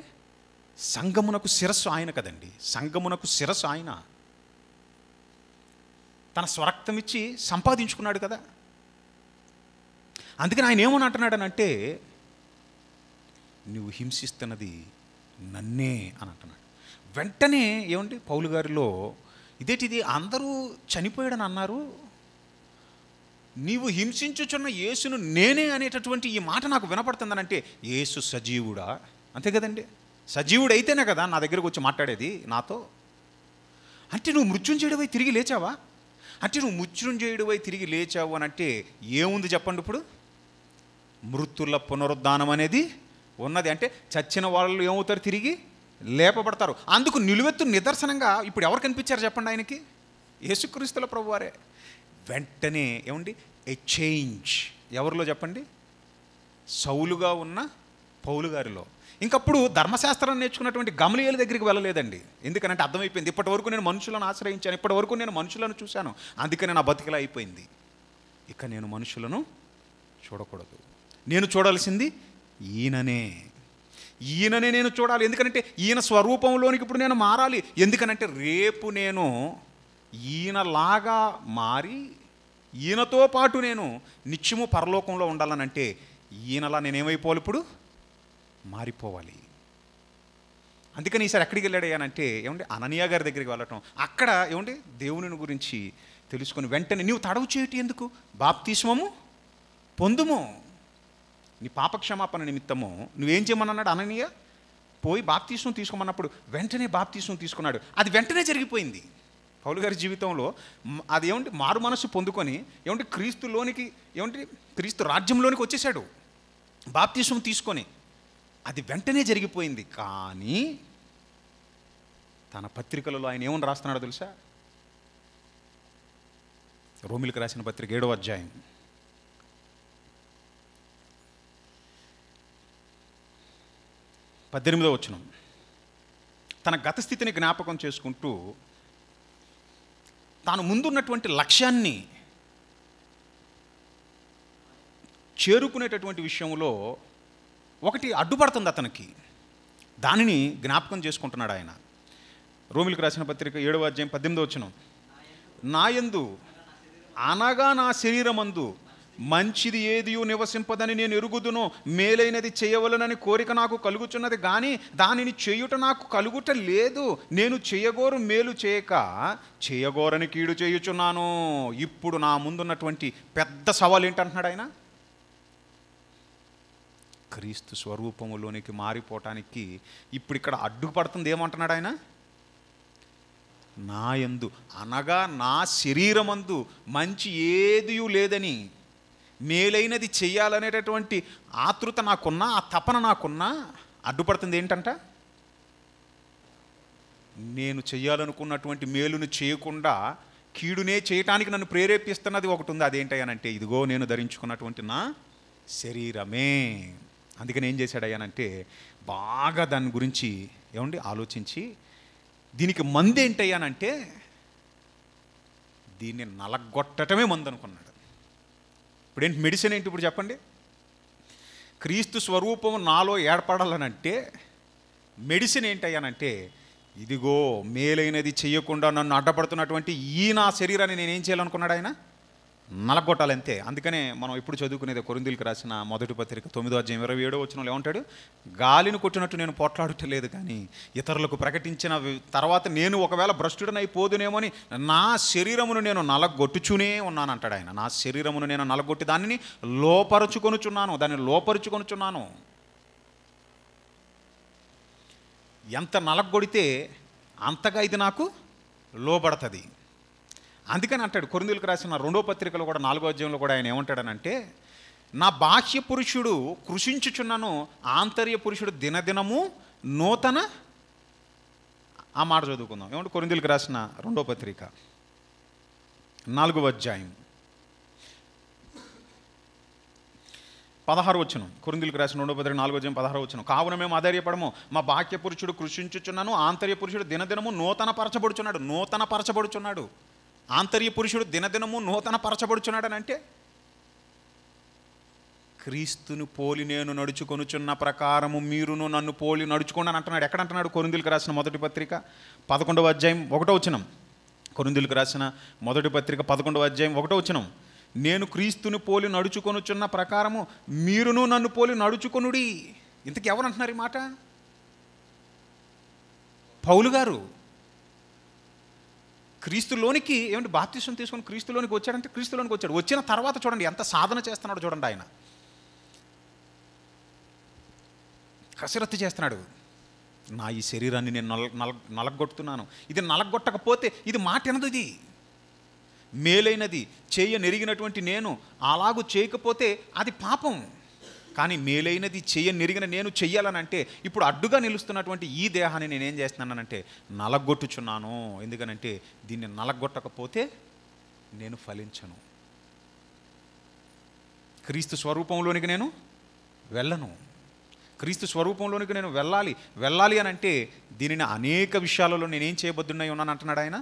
సంఘమునకు శిరస్సు ఆయన కదండి, సంఘమునకు శిరస్సు ఆయన. తన స్వరక్తం ఇచ్చి సంపాదించుకున్నాడు కదా. అందుకని ఆయన ఏమని అంటున్నాడనంటే, నువ్వు హింసిస్తున్నది నన్నే అని అంటున్నాడు. వెంటనే ఏమండి పౌలు గారిలో ఇదేంటిది, అందరూ చనిపోయాడని అన్నారు, నీవు హింసించుచున్న యేసును నేనే అనేటటువంటి ఈ మాట నాకు వినపడుతుందనంటే యేసు సజీవుడా? అంతే కదండి, సజీవుడు అయితేనే కదా నా దగ్గరకు వచ్చి మాట్లాడేది నాతో. అంటే నువ్వు మృత్యుంజయుడివై తిరిగి లేచావా? అంటే నువ్వు మృత్యుంజయుడివై తిరిగి లేచావు అని అంటే ఏముంది చెప్పండి. ఇప్పుడు మృతుల పునరుద్ధానం అనేది ఉన్నది. అంటే చచ్చిన వాళ్ళు ఏమవుతారు, తిరిగి లేపబడతారు. అందుకు నిలువెత్తు నిదర్శనంగా ఇప్పుడు ఎవరు కనిపించారు చెప్పండి ఆయనకి, యేసుక్రీస్తుల ప్రభువారే. వెంటనే ఏమండి ఏ చేంజ్ ఎవరిలో చెప్పండి, సౌలుగా ఉన్న పౌలు గారిలో. ఇంకప్పుడు ధర్మశాస్త్రం నేర్చుకున్నటువంటి గమలీయేలు దగ్గరికి వెళ్ళలేదండి. ఎందుకనంటే అర్థమైపోయింది, ఇప్పటి వరకు నేను మనుషులను ఆశ్రయించాను, ఇప్పటి వరకు నేను మనుషులను చూశాను, అందుకని నా బతికిలా అయిపోయింది. ఇక నేను మనుషులను చూడకూడదు, నేను చూడాల్సింది ఈయననే నేను చూడాలి. ఎందుకంటే ఈయన స్వరూపంలోనికి ఇప్పుడు నేను మారాలి. ఎందుకనంటే రేపు నేను ఈయనలాగా మారి ఈయనతో పాటు నేను నిత్యము పరలోకంలో ఉండాలనంటే ఈయనలా నేనేమైపోవాలి, ఇప్పుడు మారిపోవాలి. అందుకని ఈసారి ఎక్కడికి వెళ్ళాడయ్యానంటే ఏమంటే అననీయ గారి దగ్గరికి వెళ్ళటం, అక్కడ ఏమంటే దేవుని గురించి తెలుసుకొని వెంటనే నీవు తడవు చేయటి ఎందుకు, బాప్తిస్మము పొందుము, నీ పాపక్షమాపణ నిమిత్తము నువ్వేం చేయమన్నాడు అననీయ, పోయి బాప్తిస్మం తీసుకోమన్నప్పుడు వెంటనే బాప్తిస్మం తీసుకున్నాడు. అది వెంటనే జరిగిపోయింది పౌలు గారి జీవితంలో. అది ఏమంటే మారు మనస్సు పొందుకొని ఏమంటే క్రీస్తులోనికి ఏమంటే క్రీస్తు రాజ్యంలోనికి వచ్చేసాడు బాప్తిస్మం తీసుకొని. అది వెంటనే జరిగిపోయింది. కానీ తన పత్రికలలో ఆయన ఏమని రాస్తున్నాడో తెలుసా, రోమిలకు రాసిన పత్రిక 7వ అధ్యాయం 18వ వచనం. తన గత స్థితిని జ్ఞాపకం చేసుకుంటూ తాను ముందున్నటువంటి లక్ష్యాన్ని చేరుకునేటటువంటి విషయంలో ఒకటి అడ్డుపడుతుంది అతనికి. దానిని జ్ఞాపకం చేసుకుంటున్నాడు ఆయన. రోమిలకు రాసిన పత్రిక 7వ అధ్యాయం 18వ వచనం. నాయందు అనగా నా శరీరమందు మంచిది ఏదియు నివసింపదని నేను ఎరుగుదును, మేలైనది చేయవలనని కోరిక నాకు కలుగుచున్నది, కానీ దానిని చేయుట నాకు కలుగుట లేదు. నేను చేయగోరు మేలు చేయక చేయగోరని కీడు చేయుచున్నాను. ఇప్పుడు నా ముందున్నటువంటి పెద్ద సవాల్ ఏంటంటున్నాడు ఆయన? క్రీస్తు స్వరూపములోనికి మారిపోవటానికి ఇప్పుడు ఇక్కడ అడ్డుపడుతుంది. ఏమంటున్నాడు ఆయన? నా యందు అనగా నా శరీరమందు మంచి ఏదియూ లేదని, మేలైనది చెయ్యాలనేటటువంటి ఆతృత నాకున్నా, ఆ తపన నాకున్నా అడ్డుపడుతుంది. ఏంటంట? నేను చెయ్యాలనుకున్నటువంటి మేలును చేయకుండా కీడునే చేయటానికి నన్ను ప్రేరేపిస్తున్నది ఒకటి ఉంది. అదేంటయ్యానంటే, ఇదిగో నేను ధరించుకున్నటువంటి నా శరీరమే. అందుకని ఏం చేశాడయ్యానంటే, బాగా దాని గురించి ఆలోచించి, దీనికి మందు ఏంటయ్యానంటే దీన్ని నలగొట్టటమే మందు అనుకున్నాడు. ఇప్పుడేంటి మెడిసిన్ ఏంటి? ఇప్పుడు చెప్పండి. క్రీస్తు స్వరూపం నాలో ఏర్పడాలనంటే మెడిసిన్ ఏంటయ్యానంటే, ఇదిగో మేలైనది చేయకుండా నన్ను అడ్డపడుతున్నటువంటి ఈ నా శరీరాన్ని నేనేం చేయాలనుకున్నాడు ఆయన? నలగొట్టాలంతే. అందుకనే మనం ఇప్పుడు చదువుకునేది కొరింథీయులకు రాసిన మొదటి పత్రిక 9వ అధ్యాయం 27వ వచనంలో ఏమంటాడు? గాలిని కొట్టినట్టు నేను పోట్లాడటలేదు, కానీ ఇతరులకు ప్రకటించిన తర్వాత నేను ఒకవేళ భ్రష్టుడనైపోదునేమో అని నా శరీరమును నేను నలగొట్టుచునే ఉన్నాను అంటాడు ఆయన. నా శరీరమును నేను నలగొట్టి దానిని లోపరుచుకొనుచున్నాను. ఎంత నలగొడితే అంతగా ఇది నాకు లోబడుతుంది. అందుకని అంటాడు కొరింథీయులకు రాసిన 2వ పత్రికలో కూడా 4వ అధ్యాయంలో కూడా ఆయన ఏమంటాడనంటే, నా బాహ్య పురుషుడు కృషించుచున్నను, ఆంతర్య పురుషుడు దినదినము నూతన. ఆ మాట చదువుకుందాం. ఏమంటే కొరింథీయులకు రాసిన 2వ పత్రిక 4వ అధ్యాయం 16వ వచనం. కొరింథీయులకు రాసిన 2వ పత్రిక 4వ అధ్యాయం 16వ వచనం. కావున మేము ఆధైర్యపడము, మా బాహ్య పురుషుడు కృషించుచున్నాను, ఆంతర్య పురుషుడు దినదినము నూతన పరచబడుచున్నాడు. ఆంతర్య పురుషుడు దినదినము నూతన పరచబడుచున్నాడు అని అంటే, క్రీస్తును పోలి నేను నడుచుకొనుచున్న ప్రకారము మీరును నన్ను పోలి నడుచుకోండి అని అంటున్నాడు. ఎక్కడ అంటున్నాడు? కొరింథీయులకు రాసిన మొదటి పత్రిక 11వ అధ్యాయం 1వ వచనం. కొరింథీయులకు రాసిన మొదటి పత్రిక 11వ అధ్యాయం 1వ వచనం. నేను క్రీస్తును పోలి నడుచుకొనుచున్న ప్రకారము మీరును నన్ను పోలి నడుచుకొనుడి. ఇంతకు ఎవరు అంటున్నారు ఈ మాట? పౌలు గారు. క్రీస్తులోనికి బాప్తిసం తీసుకొని క్రీస్తులోనికి వచ్చాడంటే క్రీస్తులోనికి వచ్చాడు. వచ్చిన తర్వాత చూడండి ఎంత సాధన చేస్తున్నాడు. చూడండి ఆయన కసరత్తు చేస్తున్నాడు. నా ఈ శరీరాన్ని నేను నలగొట్టుతున్నాను. ఇది నలగొట్టకపోతే ఇది మాట ఎనదు. ఇది మేలైనది చేయనెరిగినటువంటి నేను అలాగూ చేయకపోతే అది పాపం. కానీ మేలైనది చేయనెరిగిన నేను చెయ్యాలనంటే ఇప్పుడు అడ్డుగా నిలుస్తున్నటువంటి ఈ దేహాన్ని నేనేం చేస్తున్నానంటే నలగొట్టుచున్నాను. ఎందుకనంటే దీన్ని నలగొట్టకపోతే నేను ఫలించను, క్రీస్తు స్వరూపంలోనికి నేను వెళ్ళను. క్రీస్తు స్వరూపంలోనికి నేను వెళ్ళాలి అని అంటే దీనిని అనేక విషయాలలో నేనేం చేయబద్దునై ఉన్నాను అంటున్నాడు ఆయన?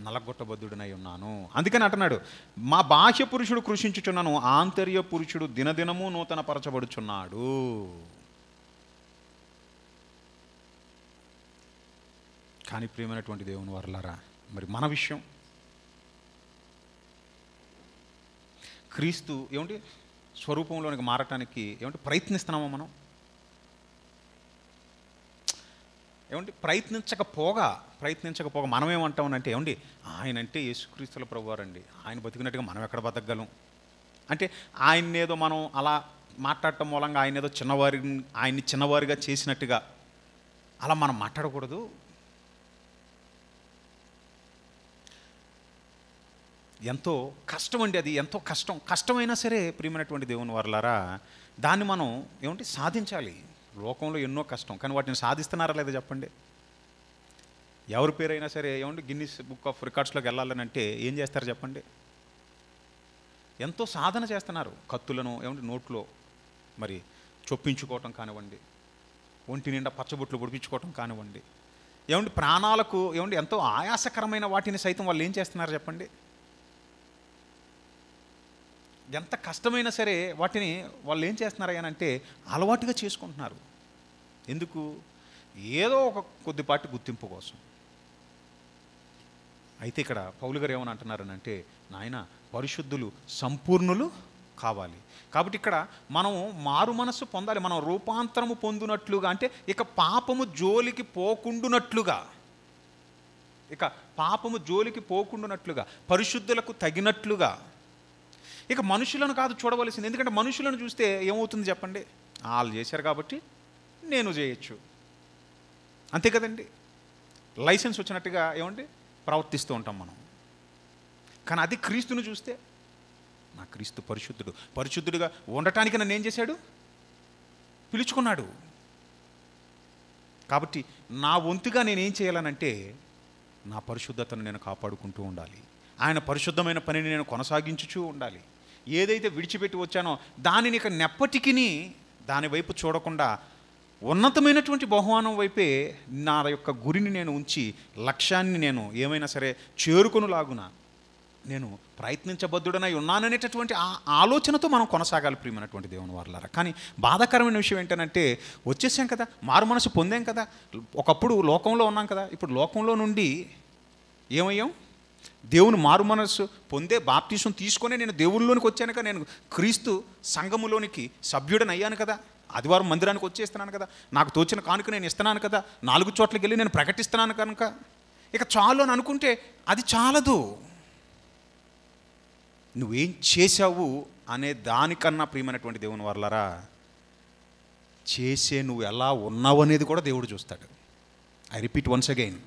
నలగొట్టబద్ధుడినై ఉన్నాను. అందుకని అంటున్నాడు, మా బాహ్య పురుషుడు కృషించుచున్నాను, ఆంతర్య పురుషుడు దినదినము నూతన పరచబడుచున్నాడు. కానీ ప్రియమైనటువంటి దేవుని వర్లారా, మరి మన విషయం క్రీస్తు స్వరూపంలోనికి మారటానికి ప్రయత్నిస్తున్నామా మనం? ప్రయత్నించకపోగా మనం ఏమంటామనంటే ఆయనంటే యేసుక్రీస్తుల ప్రభువారండి, ఆయన బతికినట్టుగా మనం ఎక్కడ బతకగలం అంటే ఆయన్నేదో మనం అలా మాట్లాడటం మూలంగా ఆయనేదో ఆయన్ని చిన్నవారిగా చేసినట్టుగా అలా మనం మాట్లాడకూడదు. ఎంతో కష్టం అండి అది, ఎంతో కష్టమైనా సరే ప్రియమైనటువంటి దేవుని వర్లారా దాన్ని మనం సాధించాలి. లోకంలో ఎన్నో కష్టం, కానీ వాటిని సాధిస్తున్నారా లేదా చెప్పండి? ఎవరి పేరైనా సరే గిన్నిస్ బుక్ ఆఫ్ రికార్డ్స్లోకి వెళ్ళాలని అంటే ఏం చేస్తారు చెప్పండి? ఎంతో సాధన చేస్తున్నారు. కత్తులను ఏమంటే నోట్లో మరి చొప్పించుకోవటం కానివ్వండి, ఒంటి నిండా పచ్చబొట్లు పొడిపించుకోవటం కానివ్వండి, ఏమంటే ప్రాణాలకు ఏమంటే ఎంతో ఆయాసకరమైన వాటిని సైతం వాళ్ళు ఏం చేస్తున్నారు చెప్పండి. ఎంత కష్టమైనా సరే వాటిని వాళ్ళు ఏం చేస్తున్నారు అని అంటే అలవాటుగా చేసుకుంటున్నారు. ఎందుకు? ఏదో ఒక కొద్దిపాటి గుర్తింపు కోసం. అయితే ఇక్కడ పౌలు గారు ఏమని అంటున్నారనంటే, నాయన పరిశుద్ధులు సంపూర్ణులు కావాలి. కాబట్టి ఇక్కడ మనము మారు మనస్సు పొందాలి. మనం రూపాంతరము పొందినట్లుగా, అంటే ఇక పాపము జోలికి పోకుండునట్లుగా, ఇక పాపము జోలికి పోకుండునట్లుగా, పరిశుద్ధులకు తగినట్లుగా. ఇక మనుషులను కాదు చూడవలసింది. ఎందుకంటే మనుషులను చూస్తే ఏమవుతుంది చెప్పండి, వాళ్ళు చేశారు కాబట్టి నేను చేయొచ్చు, అంతే కదండి. లైసెన్స్ వచ్చినట్టుగా ఏమండి ప్రవర్తిస్తూ ఉంటాం మనం. కానీ అది క్రీస్తుని చూస్తే, నా క్రీస్తు పరిశుద్ధుడు, పరిశుద్ధుడిగా ఉండటానికి నన్ను ఏం చేశాడు? పిలుచుకున్నాడు. కాబట్టి నా వంతుగా నేనేం చేయాలనంటే నా పరిశుద్ధతను నేను కాపాడుకుంటూ ఉండాలి. ఆయన పరిశుద్ధమైన పనిని నేను కొనసాగించుచూ ఉండాలి. ఏదైతే విడిచిపెట్టి వచ్చానో దానిని ఇక నెప్పటికిని దాని వైపు చూడకుండా ఉన్నతమైనటువంటి బహుమానం వైపే నా యొక్క గురిని నేను ఉంచి, లక్ష్యాన్ని నేను ఏమైనా సరే చేరుకొనులాగున నేను ప్రయత్నించబద్ధుడనై ఉన్నాననేటటువంటి ఆ ఆలోచనతో మనం కొనసాగాలి ప్రియమైనటువంటి దేవుని వారలారా. కానీ బాధాకరమైన విషయం ఏంటంటే, వచ్చేసాం కదా, మారు మనసు పొందాం కదా, ఒకప్పుడు లోకంలో ఉన్నాం కదా, ఇప్పుడు లోకంలో నుండి ఏమయ్యాం? దేవుని మారు మనస్సు పొందే బాప్తీసం తీసుకొని నేను దేవుళ్ళలోనికి వచ్చాను కదా, నేను క్రీస్తు సంఘములోనికి సభ్యుడని అయ్యాను కదా, ఆదివారం మందిరానికి వచ్చేస్తున్నాను కదా, నాకు తోచిన కానుక నేను ఇస్తున్నాను కదా, 4 చోట్లకి వెళ్ళి నేను ప్రకటిస్తున్నాను కనుక ఇక చాలు అని అనుకుంటే అది చాలదు. నువ్వేం చేశావు అనే దానికన్నా ప్రియమైనటువంటి దేవుని వారలారా, చేసే నువ్వు ఎలా ఉన్నావు అనేది కూడా దేవుడు చూస్తాడు. ఐ రిపీట్ వన్స్ అగైన్,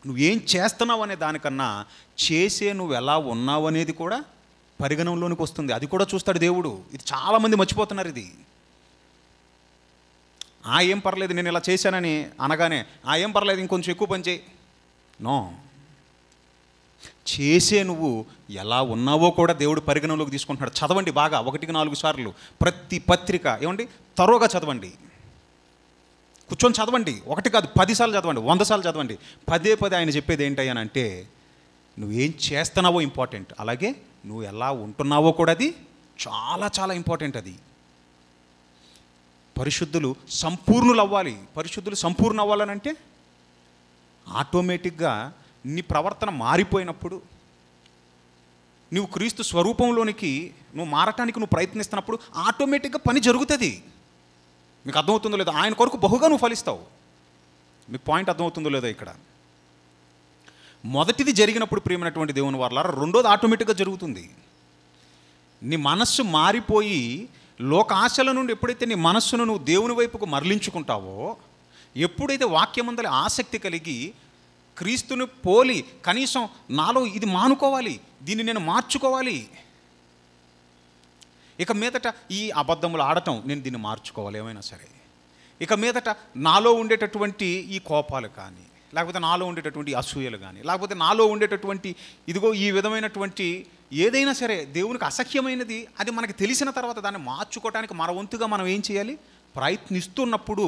నువ్వేం చేస్తున్నావు అనే దానికన్నా చేసే నువ్వు ఎలా ఉన్నావు అనేది కూడా పరిగణంలోనికి వస్తుంది. అది కూడా చూస్తాడు దేవుడు. ఇది చాలామంది మర్చిపోతున్నారు. ఇది ఏం పర్లేదు నేను ఇలా చేశానని అనగానే ఏం పర్లేదు ఇంకొంచెం ఎక్కువ పని చేయి. నో, చేసే నువ్వు ఎలా ఉన్నావో కూడా దేవుడు పరిగణలోకి తీసుకుంటున్నాడు. చదవండి బాగా, 1-4 సార్లు ప్రతి పత్రిక ఏమండి తరోగా చదవండి, కూర్చొని చదవండి. 1 కాదు 10 సార్లు చదవండి, 100 సార్లు చదవండి. పదే ఆయన చెప్పేది ఏంటయ్యానంటే, నువ్వేం చేస్తున్నావో ఇంపార్టెంట్, అలాగే నువ్వు ఎలా ఉంటున్నావో కూడా అది చాలా చాలా ఇంపార్టెంట్. అది పరిశుద్ధులు సంపూర్ణులు అవ్వాలి. పరిశుద్ధులు సంపూర్ణ అవ్వాలనంటే ఆటోమేటిక్గా నీ ప్రవర్తన మారిపోయినప్పుడు, నువ్వు క్రీస్తు స్వరూపంలోనికి నువ్వు మారటానికి నువ్వు ప్రయత్నిస్తున్నప్పుడు ఆటోమేటిక్గా పని జరుగుతుంది. మీకు అర్థమవుతుందో లేదో? ఆయన కొరకు బహుగా నువ్వు ఫలిస్తావు. మీకు పాయింట్ అర్థమవుతుందో లేదో? ఇక్కడ మొదటిది జరిగినప్పుడు ప్రియమైనటువంటి దేవుని వారలారా, రెండోది ఆటోమేటిక్గా జరుగుతుంది. నీ మనస్సు మారిపోయి లోక ఆశల నుండి ఎప్పుడైతే నీ మనస్సును నువ్వు దేవుని వైపుకు మరలించుకుంటావో, ఎప్పుడైతే వాక్యమందలి ఆసక్తి కలిగి క్రీస్తుని పోలి కనీసం నాలో ఇది మానుకోవాలి, దీన్ని నేను మార్చుకోవాలి, ఇక మీదట ఈ అబద్ధములు ఆడటం నేను దీన్ని మార్చుకోవాలి ఏమైనా సరే, ఇక మీదట నాలో ఉండేటటువంటి ఈ కోపాలు కానీ, లేకపోతే నాలో ఉండేటటువంటి అసూయలు కానీ, లేకపోతే నాలో ఉండేటటువంటి ఇదిగో ఈ విధమైనటువంటి ఏదైనా సరే దేవునికి అసహ్యమైనది, అది మనకి తెలిసిన తర్వాత దాన్ని మార్చుకోవడానికి మన వంతుగా మనం ఏం చేయాలి? ప్రయత్నిస్తున్నప్పుడు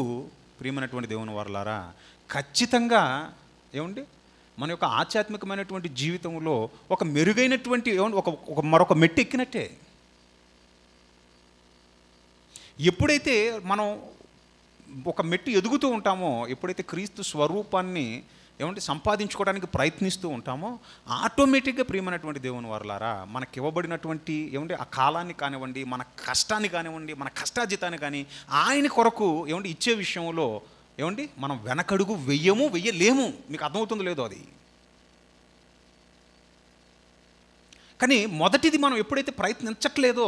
ప్రియమైనటువంటి దేవుని వారలారా, ఖచ్చితంగా ఏమండి మన యొక్క ఆధ్యాత్మికమైనటువంటి జీవితంలో ఒక మెరుగైనటువంటి ఒక మరొక మెట్టు ఎక్కినట్టే. ఎప్పుడైతే మనం ఒక మెట్టు ఎదుగుతూ ఉంటామో, ఎప్పుడైతే క్రీస్తు స్వరూపాన్ని ఏమంటే సంపాదించుకోవడానికి ప్రయత్నిస్తూ ఉంటామో, ఆటోమేటిక్గా ప్రియమైనటువంటి దేవుని వారలారా, మనకి ఇవ్వబడినటువంటి ఏమంటే ఆ కాలాన్ని కానివ్వండి, మన కష్టాన్ని కానివ్వండి, మన కష్టార్జితాన్ని కానీ ఆయన కొరకు ఏమంటే ఇచ్చే విషయంలో ఏమండి మనం వెనకడుగు వెయ్యలేము. మీకు అర్థమవుతుందో లేదో? అది కానీ మొదటిది మనం ఎప్పుడైతే ప్రయత్నించట్లేదో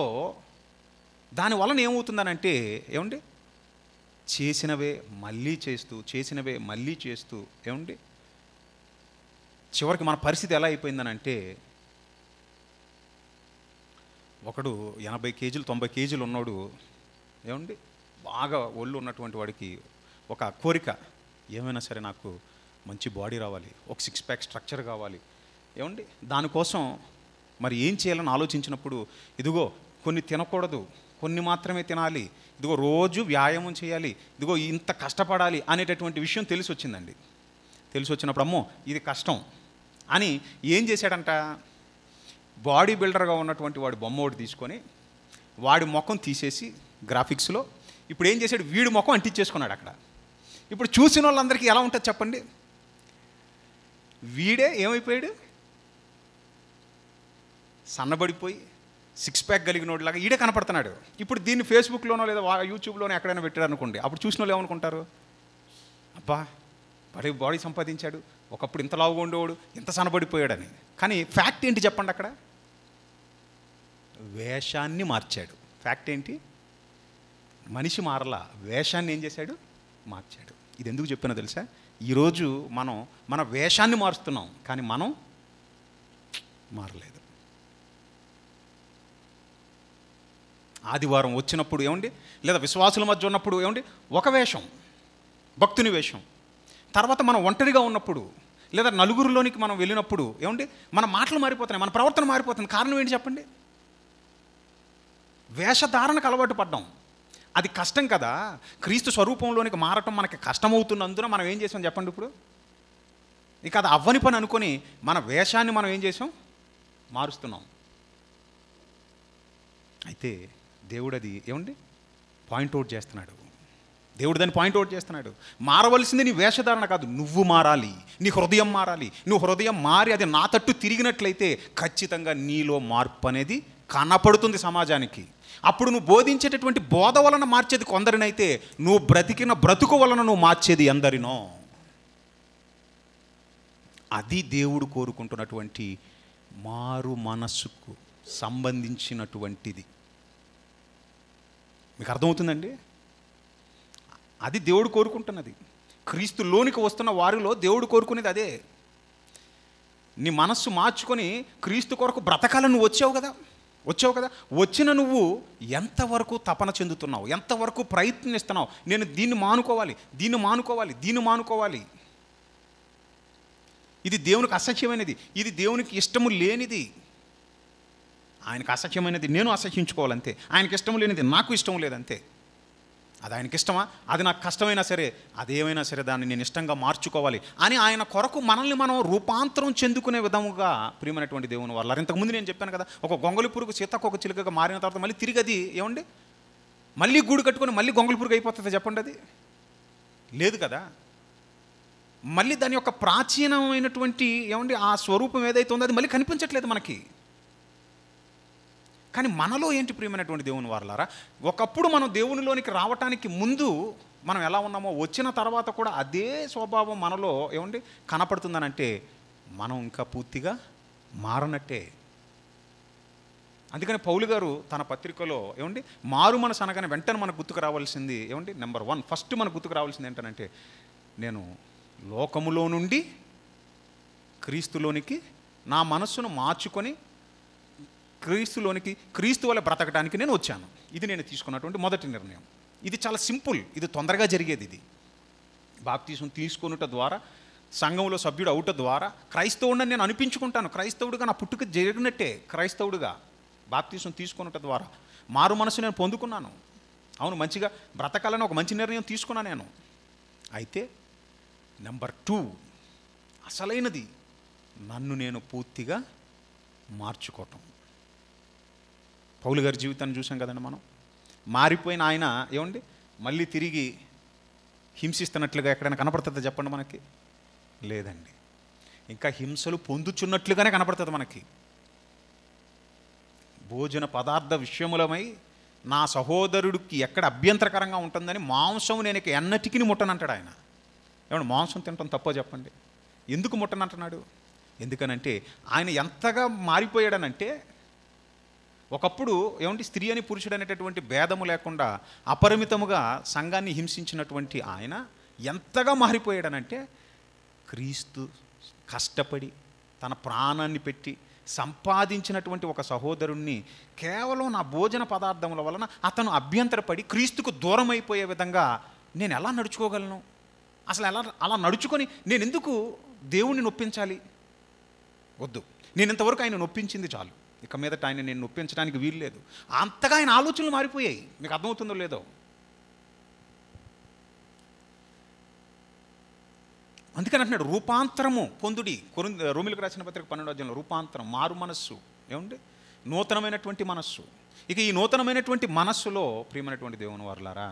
దానివలన ఏమవుతుందనంటే ఏమండి చేసినవే మళ్ళీ చేస్తూ ఏమండి చివరికి మన పరిస్థితి ఎలా అయిపోయిందనంటే, ఒకడు 80 కేజీలు 90 కేజీలు ఉన్నాడు ఏమండి, బాగా ఒళ్ళు ఉన్నటువంటి వాడికి ఒక కోరిక, ఏమైనా సరే నాకు మంచి బాడీ రావాలి, ఒక 6 ప్యాక్ స్ట్రక్చర్ కావాలి ఏమండి, దానికోసం మరి ఏం చేయాలని ఆలోచించినప్పుడు ఇదిగో కొన్ని తినకూడదు, కొన్ని మాత్రమే తినాలి, ఇదిగో రోజు వ్యాయామం చేయాలి, ఇదిగో ఇంత కష్టపడాలి అనేటటువంటి విషయం తెలిసి వచ్చిందండి. తెలిసి వచ్చినప్పుడు అమ్మో ఇది కష్టం అని ఏం చేశాడంట, బాడీ బిల్డర్గా ఉన్నటువంటి వాడి బొమ్మ ఒకటి తీసుకొని వాడి ముఖం తీసేసి గ్రాఫిక్స్లో ఇప్పుడు ఏం చేశాడు, వీడి ముఖం అంటించేసుకున్నాడు అక్కడ. ఇప్పుడు చూసిన వాళ్ళందరికీ ఎలా ఉంటుంది చెప్పండి, వీడే ఏమైపోయాడు, సన్నబడిపోయి సిక్స్ ప్యాక్ కలిగినోడిలాగా ఈడే కనపడుతున్నాడు. ఇప్పుడు దీన్ని ఫేస్బుక్లోనో లేదా యూట్యూబ్లోనో ఎక్కడైనా పెట్టాడు అనుకోండి, అప్పుడు చూసిన వాళ్ళు ఏమనుకుంటారు, అబ్బా బాడీ సంపాదించాడు, ఒకప్పుడు ఇంత లావుగా ఉండేవాడు ఇంత సన్నబడిపోయాడని. కానీ ఫ్యాక్ట్ ఏంటి చెప్పండి, అక్కడ వేషాన్ని మార్చాడు. ఫ్యాక్ట్ ఏంటి, మనిషి మారలా, వేషాన్ని ఏం చేశాడు, మార్చాడు. ఇది ఎందుకు చెప్పినా తెలుసా, ఈరోజు మనం మన వేషాన్ని మారుస్తున్నాం కానీ మనం మారలేదు. ఆదివారం వచ్చినప్పుడు ఏమండి, లేదా విశ్వాసుల మధ్య ఉన్నప్పుడు ఏమండి ఒక వేషం, భక్తుని వేషం. తర్వాత మనం ఒంటరిగా ఉన్నప్పుడు లేదా నలుగురిలోనికి మనం వెళ్ళినప్పుడు ఏమండి మన మాటలు మారిపోతున్నాయి, మన ప్రవర్తన మారిపోతుంది. కారణం ఏంటి చెప్పండి, వేషధారణకు అలవాటు పడ్డాం. అది కష్టం కదా, క్రీస్తు స్వరూపంలోనికి మారటం మనకి కష్టమవుతున్నందున మనం ఏం చేసాం చెప్పండి, ఇప్పుడు ఇక అది అవ్వని పని అనుకొని మన వేషాన్ని మనం ఏం చేసాం, మారుస్తున్నాం. అయితే దేవుడు అది ఏమండి పాయింట్అవుట్ చేస్తున్నాడు. దేవుడు దాన్ని పాయింట్అవుట్ చేస్తున్నాడు. మారవలసింది నీ వేషధారణ కాదు, నువ్వు మారాలి, నీ హృదయం మారాలి. నువ్వు హృదయం మారి అది నా తట్టు తిరిగినట్లయితే ఖచ్చితంగా నీలో మార్పు అనేది కనపడుతుంది సమాజానికి. అప్పుడు నువ్వు బోధించేటటువంటి బోధ వలన మార్చేది కొందరినైతే, నువ్వు బ్రతికిన బ్రతుకు వలన నువ్వు మార్చేది ఎందరినో. అది దేవుడు కోరుకుంటున్నటువంటి మారు మనస్సుకు సంబంధించినటువంటిది. మీకు అర్థమవుతుందండి, అది దేవుడు కోరుకుంటున్నది. క్రీస్తులోనికి వస్తున్న వారిలో దేవుడు కోరుకునేది అదే. నీ మనస్సు మార్చుకొని క్రీస్తు కొరకు బ్రతకాలని నువ్వు వచ్చావు కదా, వచ్చిన నువ్వు ఎంతవరకు తపన చెందుతున్నావు, ఎంతవరకు ప్రయత్నిస్తున్నావు, నేను దీన్ని మానుకోవాలి. ఇది దేవునికి అసహ్యమైనది, ఇది దేవునికి ఇష్టము లేనిది. ఆయనకు అసహ్యమైనది నేను అసహ్యించుకోవాలంతే, ఆయనకి ఇష్టం లేనిది నాకు ఇష్టం లేదంతే. అది ఆయనకి ఇష్టమా, అది నాకు కష్టమైనా సరే, అదేమైనా సరే దాన్ని నేను ఇష్టంగా మార్చుకోవాలి అని ఆయన కొరకు మనల్ని మనం రూపాంతరం చెందుకునే విధముగా ప్రియమైనటువంటి దేవుని వల్ల. ఇంతకుముందు నేను చెప్పాను కదా, ఒక గొంగళి పురుగు సీతాకోక చిలుకగా మారిన తర్వాత మళ్ళీ తిరిగి అది ఏమండి మళ్ళీ గూడు కట్టుకొని మళ్ళీ గొంగళి పురుగు అయిపోతుంది చెప్పండి, అది లేదు కదా. మళ్ళీ దాని యొక్క ప్రాచీనమైనటువంటి ఏమండి ఆ స్వరూపం ఏదైతే ఉందో అది మళ్ళీ కనిపించట్లేదు మనకి. కానీ మనలో ఏంటి ప్రియమైనటువంటి దేవుని వారలారా, ఒకప్పుడు మనం దేవునిలోనికి రావటానికి ముందు మనం ఎలా ఉన్నామో వచ్చిన తర్వాత కూడా అదే స్వభావం మనలో ఏమండి కనపడుతుందనంటే మనం ఇంకా పూర్తిగా మారనట్టే. అందుకని పౌలు గారు తన పత్రికలో ఏమండి మారు మనసు అనగానే వెంటనే మనకు గుర్తుకు రావాల్సింది ఏమండి నెంబర్ 1 ఫస్ట్ మనకు గుర్తుకు రావాల్సింది ఏంటంటే, నేను లోకములో నుండి క్రీస్తులోనికి నా మనస్సును మార్చుకొని క్రీస్తులోనికి క్రీస్తు వల్ల బ్రతకడానికి నేను వచ్చాను. ఇది నేను తీసుకున్నటువంటి మొదటి నిర్ణయం. ఇది చాలా సింపుల్, ఇది తొందరగా జరిగేది. ఇది బాప్తీసం తీసుకొనుట ద్వారా, సంఘంలో సభ్యుడు అవుట ద్వారా క్రైస్తవుడిని నేను అనిపించుకుంటాను. క్రైస్తవుడిగా నా పుట్టుక జరిగినట్టే. క్రైస్తవుడిగా బాప్తీసం తీసుకొనుట ద్వారా మారు మనసు నేను పొందుకున్నాను. అవును, మంచిగా బ్రతకాలని ఒక మంచి నిర్ణయం తీసుకున్నాను నేను. అయితే నెంబర్ 2 అసలైనది, నన్ను నేను పూర్తిగా మార్చుకోవటం. పౌలు గారి జీవితాన్ని చూసాం కదండి మనం. మారిపోయిన ఆయన ఏమండి మళ్ళీ తిరిగి హింసిస్తున్నట్లుగా ఎక్కడైనా కనపడుతుందా చెప్పండి మనకి, లేదండి. ఇంకా హింసలు పొందుచున్నట్లుగానే కనపడుతుంది మనకి. భోజన పదార్థ విషయములమై నా సహోదరుడికి ఎక్కడ అభ్యంతరకరంగా ఉంటుందని మాంసం నేను ఇక ఎన్నటికి ముట్టనంటాడు ఆయన. ఏమన్నా మాంసం తినటం తప్పో చెప్పండి, ఎందుకు ముట్టనంటున్నాడు? ఎందుకనంటే ఆయన ఎంతగా మారిపోయాడనంటే, ఒకప్పుడు ఏమంటే స్త్రీ అని పురుషుడు అనేటటువంటి భేదము లేకుండా అపరిమితముగా సంఘాన్ని హింసించినటువంటి ఆయన ఎంతగా మారిపోయాడనంటే, క్రీస్తు కష్టపడి తన ప్రాణాన్ని పెట్టి సంపాదించినటువంటి ఒక సహోదరుణ్ణి కేవలం నా భోజన పదార్థముల వలన అతను అభ్యంతరపడి క్రీస్తుకు దూరం అయిపోయే విధంగా నేను ఎలా నడుచుకోగలను? అసలు అలా నడుచుకొని నేను ఎందుకు దేవుణ్ణి నొప్పించాలి? వద్దు, నేను ఇంతవరకు ఆయన నొప్పించింది చాలు. ఇక మీదట ఆయన నేను నొప్పించడానికి వీలు లేదు. అంతగా ఆయన ఆలోచనలు మారిపోయాయి. మీకు అర్థమవుతుందో లేదో. అందుకని అంటున్నాడు రూపాంతరము పొందుడి. రోమిలకు రాసిన పత్రిక 12వ అధ్యాయంలో రూపాంతరం, మారు మనస్సు, ఏమండి, నూతనమైనటువంటి మనస్సు. ఇక ఈ నూతనమైనటువంటి మనస్సులో ప్రియమైనటువంటి దేవుని వారలారా,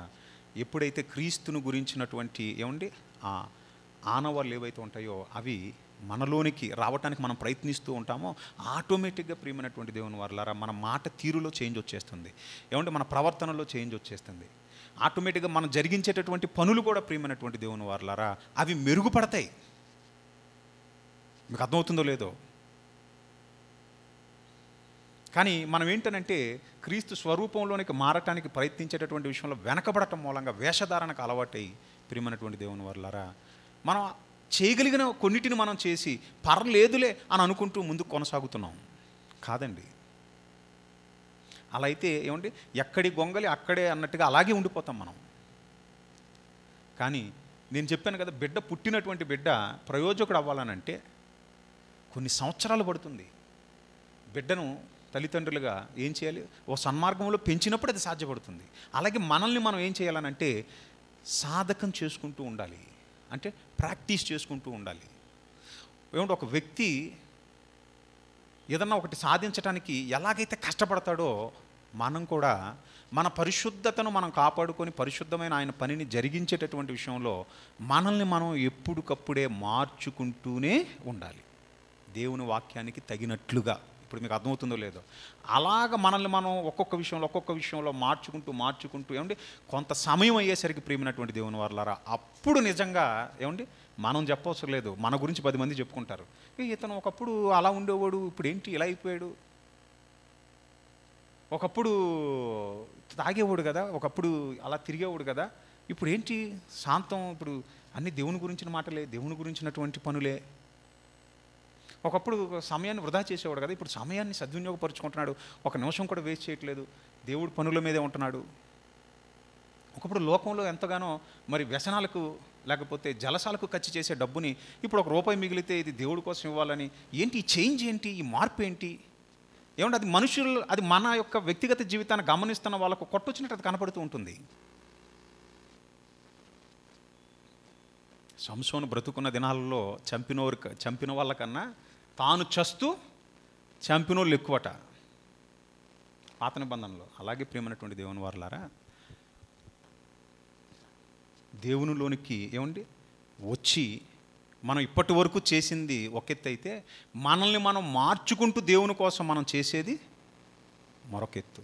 ఎప్పుడైతే క్రీస్తును గురించినటువంటి ఏమండి ఆ ఆనవాళ్ళు ఏవైతే ఉంటాయో అవి మనలోనికి రావటానికి మనం ప్రయత్నిస్తూ ఉంటామో ఆటోమేటిక్గా ప్రియమైనటువంటి దేవుని వారలారా మన మాట తీరులో చేంజ్ వచ్చేస్తుంది. ఏమంటే మన ప్రవర్తనలో చేంజ్ వచ్చేస్తుంది. ఆటోమేటిక్గా మనం జరిగించేటటువంటి పనులు కూడా ప్రియమైనటువంటి దేవుని వారలారా అవి మెరుగుపడతాయి. మీకు అర్థమవుతుందో లేదో. కానీ మనం ఏంటనంటే క్రీస్తు స్వరూపంలోనికి మారటానికి ప్రయత్నించేటటువంటి విషయంలో వెనకబడటం మూలంగా వేషధారణకు అలవాటై ప్రియమైనటువంటి దేవుని వారలారా మనం చేయగలిగిన కొన్నిటిని మనం చేసి పర్లేదులే అని అనుకుంటూ ముందుకు కొనసాగుతున్నాం. కాదండి, అలా అయితే ఏమండి ఎక్కడి గొంగలి అక్కడే అన్నట్టుగా అలాగే ఉండిపోతాం మనం. కానీ నేను చెప్పాను కదా, బిడ్డ పుట్టినటువంటి బిడ్డ ప్రయోజకుడు అవ్వాలనంటే కొన్ని సంవత్సరాలు పడుతుంది. బిడ్డను తల్లిదండ్రులుగా ఏం చేయాలి, ఓ సన్మార్గంలో పెంచినప్పుడు అది సాధ్యపడుతుంది. అలాగే మనల్ని మనం ఏం చేయాలనంటే సాధకం చేసుకుంటూ ఉండాలి, అంటే ప్రాక్టీస్ చేసుకుంటూ ఉండాలి. ఏమంటే ఒక వ్యక్తి ఏదన్నా ఒకటి సాధించడానికి ఎలాగైతే కష్టపడతాడో మనం కూడా మన పరిశుద్ధతను మనం కాపాడుకొని పరిశుద్ధమైన ఆయన పనిని జరిగించేటటువంటి విషయంలో మనల్ని మనం ఎప్పటికప్పుడే మార్చుకుంటూనే ఉండాలి, దేవుని వాక్యానికి తగినట్లుగా. ఇప్పుడు మీకు అర్థమవుతుందో లేదో. అలాగ మనల్ని మనం ఒక్కొక్క విషయంలో మార్చుకుంటూ ఏమండి కొంత సమయం అయ్యేసరికి ప్రియమైనటువంటి దేవుని వారలారా అప్పుడు నిజంగా ఏమండి మనం చెప్పవసరం లేదు, మన గురించి 10 మంది చెప్పుకుంటారు. ఇతను ఒకప్పుడు అలా ఉండేవాడు, ఇప్పుడు ఏంటి ఇలా అయిపోయాడు, ఒకప్పుడు తాగేవాడు కదా, ఒకప్పుడు అలా తిరిగేవాడు కదా, ఇప్పుడు ఏంటి శాంతం, ఇప్పుడు అన్ని దేవుని గురించిన మాటలే, దేవుని గురించినటువంటి పనులే. ఒకప్పుడు సమయాన్ని వృధా చేసేవాడు కదా, ఇప్పుడు సమయాన్ని సద్వినియోగపరుచుకుంటున్నాడు, ఒక నిమిషం కూడా వేస్ట్ చేయట్లేదు, దేవుడి పనుల మీదే ఉంటున్నాడు. ఒకప్పుడు లోకంలో ఎంతగానో మరి వ్యసనాలకు లేకపోతే జలసాలకు ఖర్చు చేసే డబ్బుని ఇప్పుడు ₹1 మిగిలితే ఇది దేవుడి కోసం ఇవ్వాలని, ఏంటి ఈ చేంజ్ ఏంటి, ఈ మార్పు ఏంటి, ఏమంటే అది మనుషులు, అది మన యొక్క వ్యక్తిగత జీవితాన్ని గమనిస్తున్న వాళ్ళకు కొట్టొచ్చినట్టు అది కనపడుతూ ఉంటుంది. సంసోను బ్రతుకున్న దినాలలో చంపిన వాళ్ళకన్నా తాను చస్తూ చంపినోళ్ళు ఎక్కువట పాత నిబంధనలో. అలాగే ప్రియమైనటువంటి దేవుని వారలారా దేవునిలోనికి ఏమండి వచ్చి మనం ఇప్పటి వరకు చేసింది ఒక ఎత్తు అయితే మనల్ని మనం మార్చుకుంటూ దేవుని కోసం మనం చేసేది మరొక ఎత్తు.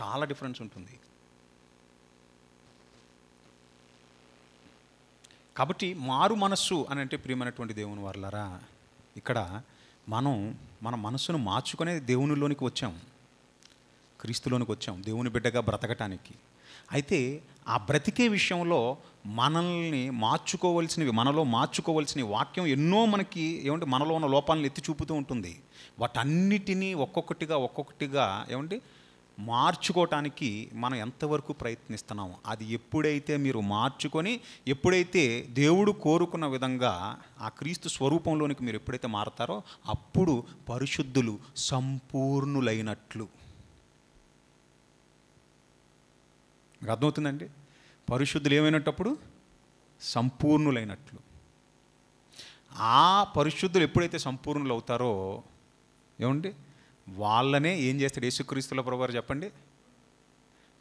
చాలా డిఫరెన్స్ ఉంటుంది. కాబట్టి మారు మనస్సు అని అంటే ప్రియమైనటువంటి దేవుని వారలారా ఇక్కడ మన మనస్సును మార్చుకునే దేవునిలోనికి వచ్చాం, క్రీస్తులోనికి వచ్చాం దేవుని బిడ్డగా బ్రతకటానికి. అయితే ఆ బ్రతికే విషయంలో మనలో మార్చుకోవలసినవి వాక్యం ఎన్నో మనకి ఏమంటే మనలో ఉన్న లోపాలను ఎత్తి చూపుతూ ఉంటుంది. వాటన్నిటినీ ఒక్కొక్కటిగా ఏమంటే మార్చుకోవటానికి మనం ఎంతవరకు ప్రయత్నిస్తున్నాము. అది ఎప్పుడైతే మీరు మార్చుకొని ఎప్పుడైతే దేవుడు కోరుకున్న విధంగా ఆ క్రీస్తు స్వరూపంలోనికి మీరు ఎప్పుడైతే మారతారో అప్పుడు పరిశుద్ధులు సంపూర్ణులైనట్లు. మీకు అర్థమవుతుందండి? పరిశుద్ధులు ఏమైనప్పుడు సంపూర్ణులైనట్లు. ఆ పరిశుద్ధులు ఎప్పుడైతే సంపూర్ణులు అవుతారో ఏమండి వాళ్ళనే ఏం చేస్తాడు యేసుక్రీస్తుల ప్రభువారు చెప్పండి,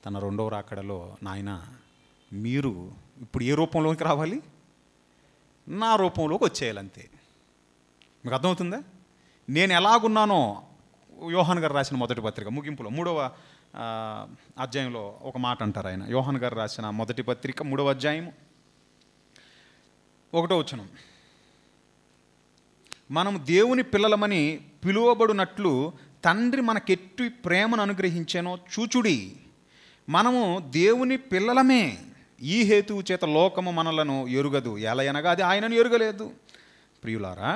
తన 2వ రాకడలో నాయన మీరు ఇప్పుడు ఏ రూపంలోకి రావాలి, నా రూపంలోకి వచ్చేయాలంతే. మీకు అర్థమవుతుందా? నేను ఎలాగున్నానో యోహాన్ గారు రాసిన మొదటి పత్రిక ముగింపులో 3వ అధ్యాయంలో ఒక మాట అంటారు ఆయన. యోహాన్ గారు రాసిన మొదటి పత్రిక 3వ అధ్యాయం 1వ వచనం, మనం దేవుని పిల్లలమని పిలువబడినట్లు తండ్రి మనకెట్టి ప్రేమను అనుగ్రహించానో చూచుడి. మనము దేవుని పిల్లలమే, ఈ హేతువు చేత లోకము మనలను ఎరుగదు, ఎలయనగా అది ఆయనను ఎరుగలేదు. ప్రియులారా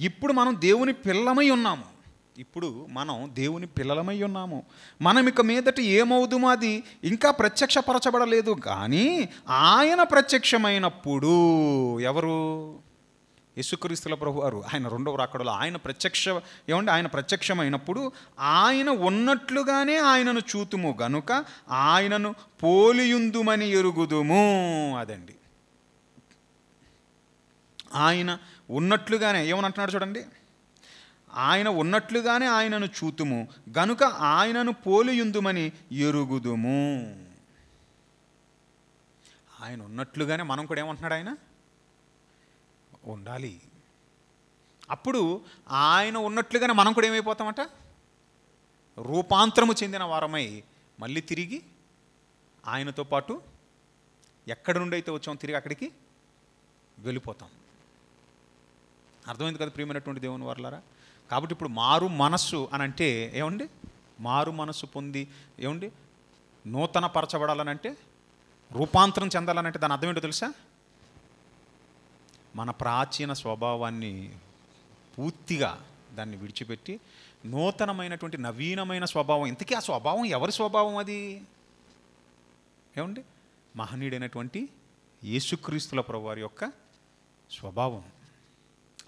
ఇప్పుడు మనం దేవుని పిల్లలమై ఉన్నాము. మనం ఇక మీదట ఏమవుదుమో అది ఇంకా ప్రత్యక్షపరచబడలేదు, కానీ ఆయన ప్రత్యక్షమైనప్పుడు ఎవరు? యేసుక్రీస్తుల ప్రభువారు ఆయన రెండవ రాకడలో ఆయన ప్రత్యక్షమైనప్పుడు ఆయన ఉన్నట్లుగానే ఆయనను చూతుము గనుక ఆయనను పోలియుందుమని ఎరుగుదుము. అదండి, ఆయన ఉన్నట్లుగానే ఏమనంటున్నాడు చూడండి, ఆయన ఉన్నట్లుగానే ఆయనను చూతుము గనుక ఆయనను పోలియుందుమని ఎరుగుదుము. ఆయన ఉన్నట్లుగానే మనం కూడా ఏమంటున్నాడు, ఆయన ఉండాలి. అప్పుడు ఆయన ఉన్నట్లుగానే మనం కూడా ఏమైపోతామట, రూపాంతరము చెందిన వారమై మళ్ళీ తిరిగి ఆయనతో పాటు ఎక్కడి నుండి అయితే వచ్చామో తిరిగి అక్కడికి వెళ్ళిపోతాం. అర్థమైంది కదా ప్రియమైనటువంటి దేవుని వారలారా? కాబట్టి ఇప్పుడు మారు మనస్సు అని అంటే ఏమండి, మారు మనస్సు పొంది ఏమండి నూతన పరచబడాలనంటే, రూపాంతరం చెందాలనంటే దాని అర్థం ఏంటో తెలుసా? మన ప్రాచీన స్వభావాన్ని పూర్తిగా దాన్ని విడిచిపెట్టి నూతనమైనటువంటి నవీనమైన స్వభావం. ఇంతకీ ఆ స్వభావం ఎవరి స్వభావం? అది ఏమండి, మహనీయుడైనటువంటి యేసుక్రీస్తుల ప్రభువారి యొక్క స్వభావం.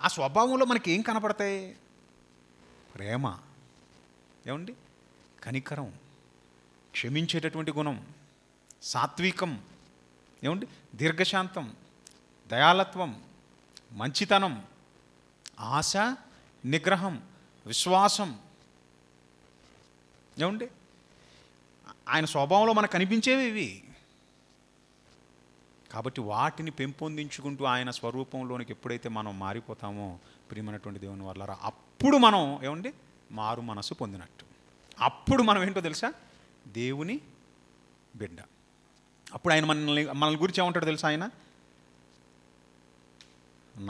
ఆ స్వభావంలో మనకి ఏం కనపడతాయి? ప్రేమ, ఏమండి, కనికరం, క్షమించేటటువంటి గుణం, సాత్వికం, ఏమండి, దీర్ఘశాంతం, దయాళత్వం, మంచితనం, ఆశ, నిగ్రహం, విశ్వాసం. ఏమండి, ఆయన స్వభావంలో మనకు కనిపించేవి ఇవి. కాబట్టి వాటిని పెంపొందించుకుంటూ ఆయన స్వరూపంలోనికి ఎప్పుడైతే మనం మారిపోతామో ప్రియమైనటువంటి దేవుని వల్ల అప్పుడు మనం ఏమండి మారు మనసు పొందినట్టు. అప్పుడు మనం ఏంటో తెలుసా, దేవుని బిడ్డ. అప్పుడు ఆయన మనల్ని గురించి ఏమంటాడు తెలుసా? ఆయన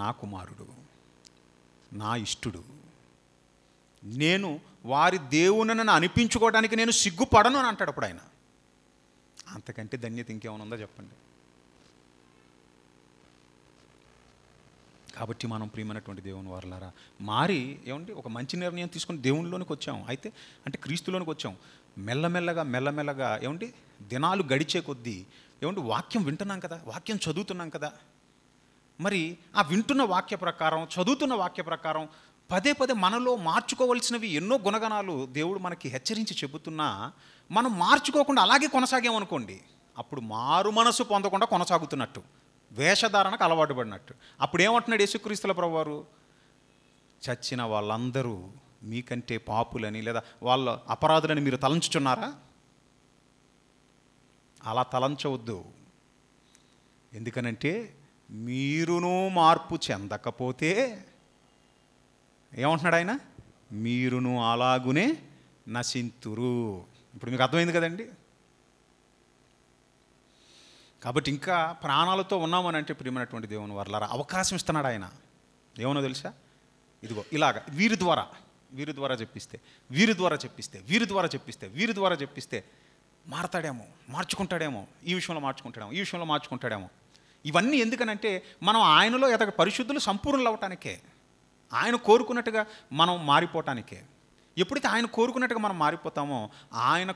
నా కుమారుడు, నా ఇష్టుడు, నేను వారి దేవునని అనిపించుకోవడానికి నేను సిగ్గుపడను అని అంటాడు అప్పుడు ఆయన. అంతకంటే ధన్యత ఇంకేమైనా ఉందా చెప్పండి? కాబట్టి మనం ప్రియమైనటువంటి దేవుని వారలారా మారి ఏమండి ఒక మంచి నిర్ణయం తీసుకొని దేవునిలోనికి వచ్చాం. అయితే అంటే క్రీస్తులోనికి వచ్చాం. మెల్లమెల్లగా ఏమండి దినాలు గడిచే కొద్దీ ఏమండి వాక్యం వింటున్నాం కదా, వాక్యం చదువుతున్నాం కదా. మరి ఆ వింటున్న వాక్య ప్రకారం, చదువుతున్న వాక్య ప్రకారం పదే మనలో మార్చుకోవలసినవి ఎన్నో గుణగణాలు దేవుడు మనకి హెచ్చరించి చెబుతున్నా మనం మార్చుకోకుండా అలాగే కొనసాగామనుకోండి, అప్పుడు మారు మనసు పొందకుండా కొనసాగుతున్నట్టు, వేషధారణకు అలవాటు పడినట్టు. అప్పుడు ఏమంటున్నాడు యేసుక్రీస్తుల ప్రభువారు? చచ్చిన వాళ్ళందరూ మీకంటే పాపులని లేదా వాళ్ళ అపరాధులని మీరు తలంచుచున్నారా? అలా తలంచవద్దు. ఎందుకనంటే మీరును మార్పు చెందకపోతే ఏమంటున్నాడు ఆయన? మీరును అలాగునే నశింతురు. ఇప్పుడు మీకు అర్థమైంది కదండి? కాబట్టి ఇంకా ప్రాణాలతో ఉన్నామని అంటే ప్రియమైనటువంటి దేవుని వారలారా అవకాశం ఇస్తున్నాడు ఆయన. ఏమన్నా తెలుసా? ఇదిగో ఇలాగ వీరి ద్వారా చెప్పిస్తే మారతాడేమో, మార్చుకుంటాడేమో, ఈ విషయంలో మార్చుకుంటాడేమో. ఇవన్నీ ఎందుకనంటే మనం ఆయనలో పరిశుద్ధులు సంపూర్ణులు అవ్వటానికే, ఆయన కోరుకున్నట్టుగా మనం మారిపోవటానికే. ఎప్పుడైతే ఆయన కోరుకున్నట్టుగా మనం మారిపోతామో ఆయన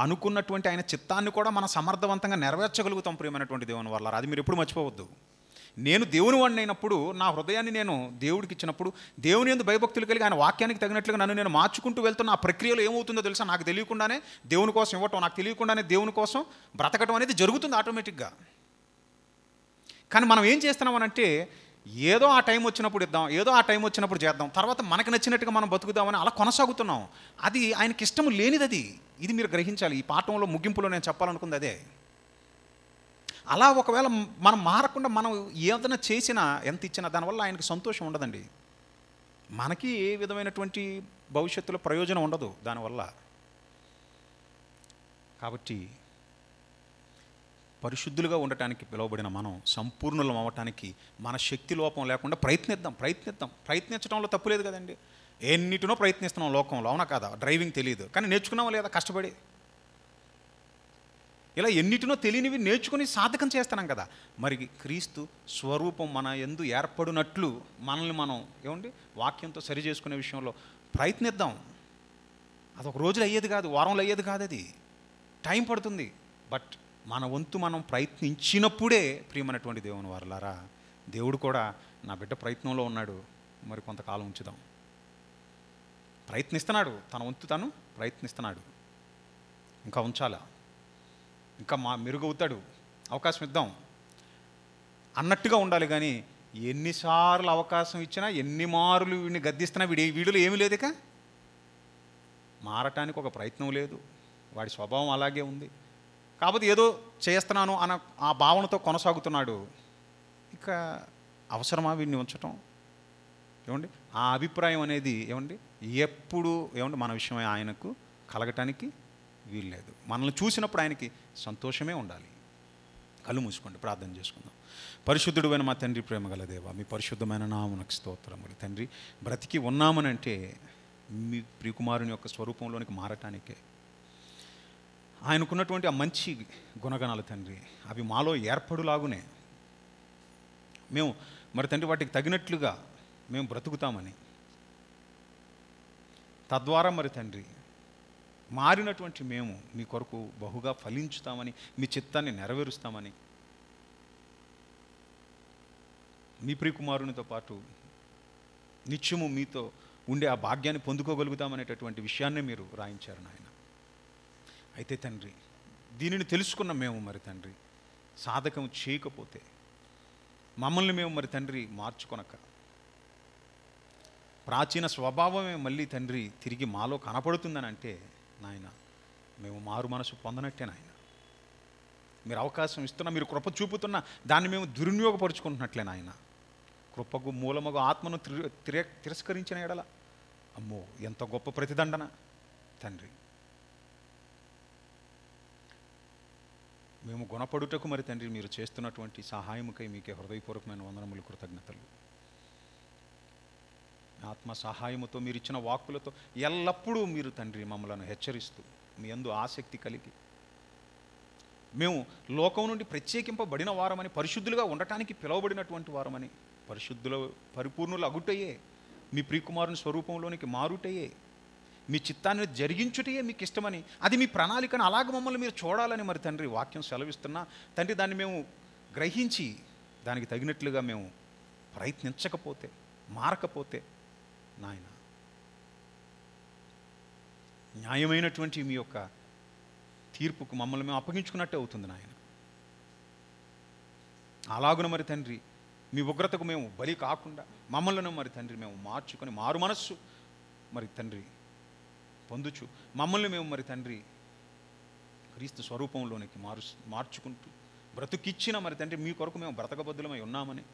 అనుకున్నటువంటి ఆయన చిత్తాన్ని కూడా మనం సమర్థవంతంగా నెరవేర్చగలుగుతాం ప్రియమైనటువంటి దేవుని వల్ల. అది మీరు ఎప్పుడు మర్చిపోవద్దు. నేను దేవుని వాడిని అయినప్పుడు నా హృదయాన్ని నేను దేవుడికి ఇచ్చినప్పుడు దేవుని యందు భయభక్తులు కలిగి ఆయన వాక్యానికి తగినట్లుగా నన్ను నేను మార్చుకుంటూ వెళ్తున్న ఆ ప్రక్రియలో ఏమవుతుందో తెలుసా? నాకు తెలియకుండానే దేవుని కోసం ఇవ్వటం, నాకు తెలియకుండానే దేవుని కోసం బ్రతకటం అనేది జరుగుతుంది ఆటోమేటిక్గా. కానీ మనం ఏం చేస్తున్నామనంటే ఏదో ఆ టైం వచ్చినప్పుడు ఇద్దాం, ఏదో ఆ టైం వచ్చినప్పుడు చేద్దాం, తర్వాత మనకు నచ్చినట్టుగా మనం బతుకుదామని అలా కొనసాగుతున్నాం. అది ఆయనకి ఇష్టము లేనిది. ఇది మీరు గ్రహించాలి. ఈ పాఠంలో ముగింపులో నేను చెప్పాలనుకుంది అదే. అలా ఒకవేళ మనం మారకుండా మనం ఏదైనా చేసినా ఎంత ఇచ్చినా దానివల్ల ఆయనకి సంతోషం ఉండదండి. మనకి ఏ విధమైనటువంటి భవిష్యత్తులో ప్రయోజనం ఉండదు దానివల్ల. కాబట్టి పరిశుద్ధులుగా ఉండటానికి పిలువబడిన మనం సంపూర్ణులం అవ్వటానికి మన శక్తి లోపం లేకుండా ప్రయత్నించడంలో తప్పు లేదు కదండి. ఎన్నిటినో ప్రయత్నిస్తున్నాం లోకంలో, అవునా కాదా? డ్రైవింగ్ తెలియదు కానీ నేర్చుకున్నామా లేదా కష్టపడి? ఇలా ఎన్నిటినో తెలియనివి నేర్చుకుని సాధకం చేస్తున్నాం కదా. మరి క్రీస్తు స్వరూపం మన యందు ఏర్పడినట్లు మనల్ని మనం ఏమండి వాక్యంతో సరి చేసుకునే విషయంలో ప్రయత్నిద్దాం. అదొక రోజులు అయ్యేది కాదు, వారంలో అయ్యేది కాదు, అది టైం పడుతుంది. బట్ మన వంతు మనం ప్రయత్నించినప్పుడే ప్రియమైనటువంటి దేవుని వారలారా దేవుడు కూడా నా బిడ్డ ప్రయత్నంలో ఉన్నాడు, మరి కొంతకాలం ఉంచుదాం. ప్రయత్నిస్తున్నాడు, తన వంతు తను ప్రయత్నిస్తున్నాడు, ఇంకా ఉంచాలా, ఇంకా మెరుగవుతాడు, అవకాశం ఇద్దాం అన్నట్టుగా ఉండాలి. కానీ ఎన్నిసార్లు అవకాశం ఇచ్చినా, ఎన్ని మారులు వీడిని గద్దిస్తున్నా వీడిలో ఏమీ లేదు, ఇక మారటానికి ఒక ప్రయత్నం లేదు. వాడి స్వభావం అలాగే ఉంది. కాకపోతే ఏదో చేస్తున్నాను అన్న ఆ భావనతో కొనసాగుతున్నాడు. ఇక అవసరమా వీడిని ఉంచటం? ఏమండి, ఆ అభిప్రాయం అనేది ఏమండి ఎప్పుడు ఏమండి మన విషయమై ఆయనకు కలగటానికి వీల్లేదు. మనల్ని చూసినప్పుడు ఆయనకి సంతోషమే ఉండాలి. కళ్ళు మూసుకోండి, ప్రార్థన చేసుకుందాం. పరిశుద్ధుడైన మా తండ్రి, ప్రేమగల దేవా, మీ పరిశుద్ధమైన నామమునకు స్తోత్రములు. తండ్రి, బ్రతికి ఉన్నామనంటే మీ ప్రియకుమారుని యొక్క స్వరూపంలోనికి మారటానికే. ఆయనకున్నటువంటి ఆ మంచి గుణగణాలు తండ్రి, అవి మాలో ఏర్పడులాగునే మేము మరి తండ్రి వాటికి తగినట్లుగా మేము బ్రతుకుతామని, తద్వారా మరి తండ్రి మారినటువంటి మేము మీ కొరకు బహుగా ఫలించుతామని, మీ చిత్తాన్ని నెరవేరుస్తామని, మీ ప్రియకుమారునితో పాటు నిత్యము మీతో ఉండే ఆ భాగ్యాన్ని పొందుకోగలుగుతామనేటటువంటి విషయాన్నే మీరు రాయించారు నాయన. అయితే తండ్రి, దీనిని తెలుసుకున్న మేము మరి తండ్రి సాధకం చేయకపోతే మమ్మల్ని మేము మరి తండ్రి మార్చుకొనక, ప్రాచీన స్వభావమే మళ్ళీ తండ్రి తిరిగి మాలో కనపడుతుందని అంటే నాయన, మేము మారు మనసు పొందనట్టే నాయన. మీరు అవకాశం ఇస్తున్నా, మీరు కృప చూపుతున్నా దాన్ని మేము దుర్వినియోగపరుచుకుంటున్నట్లే నాయన. కృపకు మూలమగు ఆత్మను తిరస్కరించిన ఎడల అమ్మో ఎంత గొప్ప ప్రతిదండన తండ్రి. మేము గుణపడుటకు మరి తండ్రి మీరు చేస్తున్నటువంటి సహాయముకై మీకే హృదయపూర్వకమైన వందనములు, కృతజ్ఞతలు. ఆత్మ సహాయముతో మీరు ఇచ్చిన వాక్కులతో ఎల్లప్పుడూ మీరు తండ్రి మమ్మలను హెచ్చరిస్తూ, మీ యందు ఆసక్తి కలిగి మేము లోకం నుండి ప్రత్యేకింపబడిన వారమని, పరిశుద్ధులుగా ఉండటానికి పిలువబడినటువంటి వారమని, పరిశుద్ధుల పరిపూర్ణులు అగుటయే, మీ ప్రియకుమారుని స్వరూపంలోనికి మారుటయే, మీ చిత్తాన్ని జరిగించుటయే మీకు ఇష్టమని, అది మీ ప్రణాళికను అలాగ మమ్మల్ని మీరు చూడాలని మరి తండ్రి వాక్యం సెలవిస్తున్నా తండ్రి, దాన్ని మేము గ్రహించి దానికి తగినట్లుగా మేము ప్రయత్నించకపోతే, మారకపోతే నాయన, న్యాయమైనటువంటి మీ యొక్క తీర్పుకు మమ్మల్ని మేము అప్పగించుకున్నట్టే అవుతుంది నాయన. అలాగున మరి తండ్రి మీ ఉగ్రతకు మేము బలి కాకుండా మమ్మల్ని మరి తండ్రి మేము మార్చుకొని మారు మనస్సు మరి తండ్రి పొందుచు మమ్మల్ని మేము మరి తండ్రి క్రీస్తు స్వరూపంలోనికి మార్చుకుంటూ బ్రతుకిచ్చిన మరి తండ్రి మీ కొరకు మేము బ్రతకబద్ధులమై ఉన్నామని,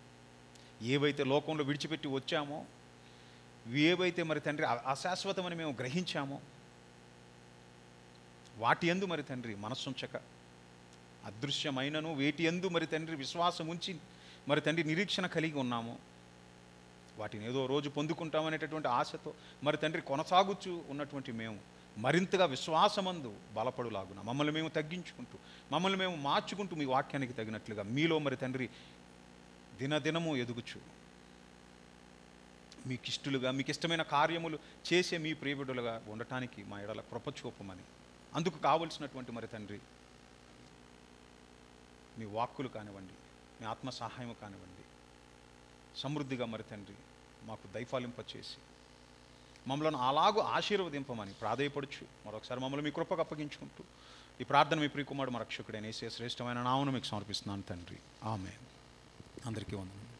ఏవైతే లోకంలో విడిచిపెట్టి వచ్చామో, ఏవైతే మరి తండ్రి అశాశ్వతమని మేము గ్రహించామో, వాటి యందు మరి తండ్రి మనస్సుంచక, అదృశ్యమైనను వేటి యందు మరి తండ్రి విశ్వాసం ఉంచి మరి తండ్రి నిరీక్షణ కలిగి ఉన్నామో, వాటిని ఏదో రోజు పొందుకుంటామనేటటువంటి ఆశతో మరి తండ్రి కొనసాగుచూ ఉన్నటువంటి మేము మరింతగా విశ్వాసమందు బలపడులాగున మమ్మల్ని మేము తగ్గించుకుంటూ, మమ్మల్ని మేము మార్చుకుంటూ మీ వాక్యానికి తగినట్లుగా మీలో మరి తండ్రి దినదినము ఎదుగుచు మీకు ఇష్టలుగా, మీకు ఇష్టమైన కార్యములు చేసే మీ ప్రియబిడ్డలుగా ఉండటానికి మా ఎడల కృప చూపమని, అందుకు కావలసినటువంటి మరి తండ్రి మీ వాక్కులు కానివ్వండి, మీ ఆత్మ సహాయం కానివ్వండి, సమృద్ధిగా మరి తండ్రి మాకు దయపాలింపచేసి మమ్మల్ని అలాగూ ఆశీర్వదింపమని ప్రాధేయపడుచు మరొకసారి మమ్మల్ని మీ కృపకు అప్పగించుకుంటూ ఈ ప్రార్థన మీ ప్రియకుమారుడు మా రక్షకుడైన యేసయ్య శ్రేష్టమైన నామమున మీకు సమర్పిస్తున్నాను తండ్రి. ఆమేన్. అందరికీ వందనాలు.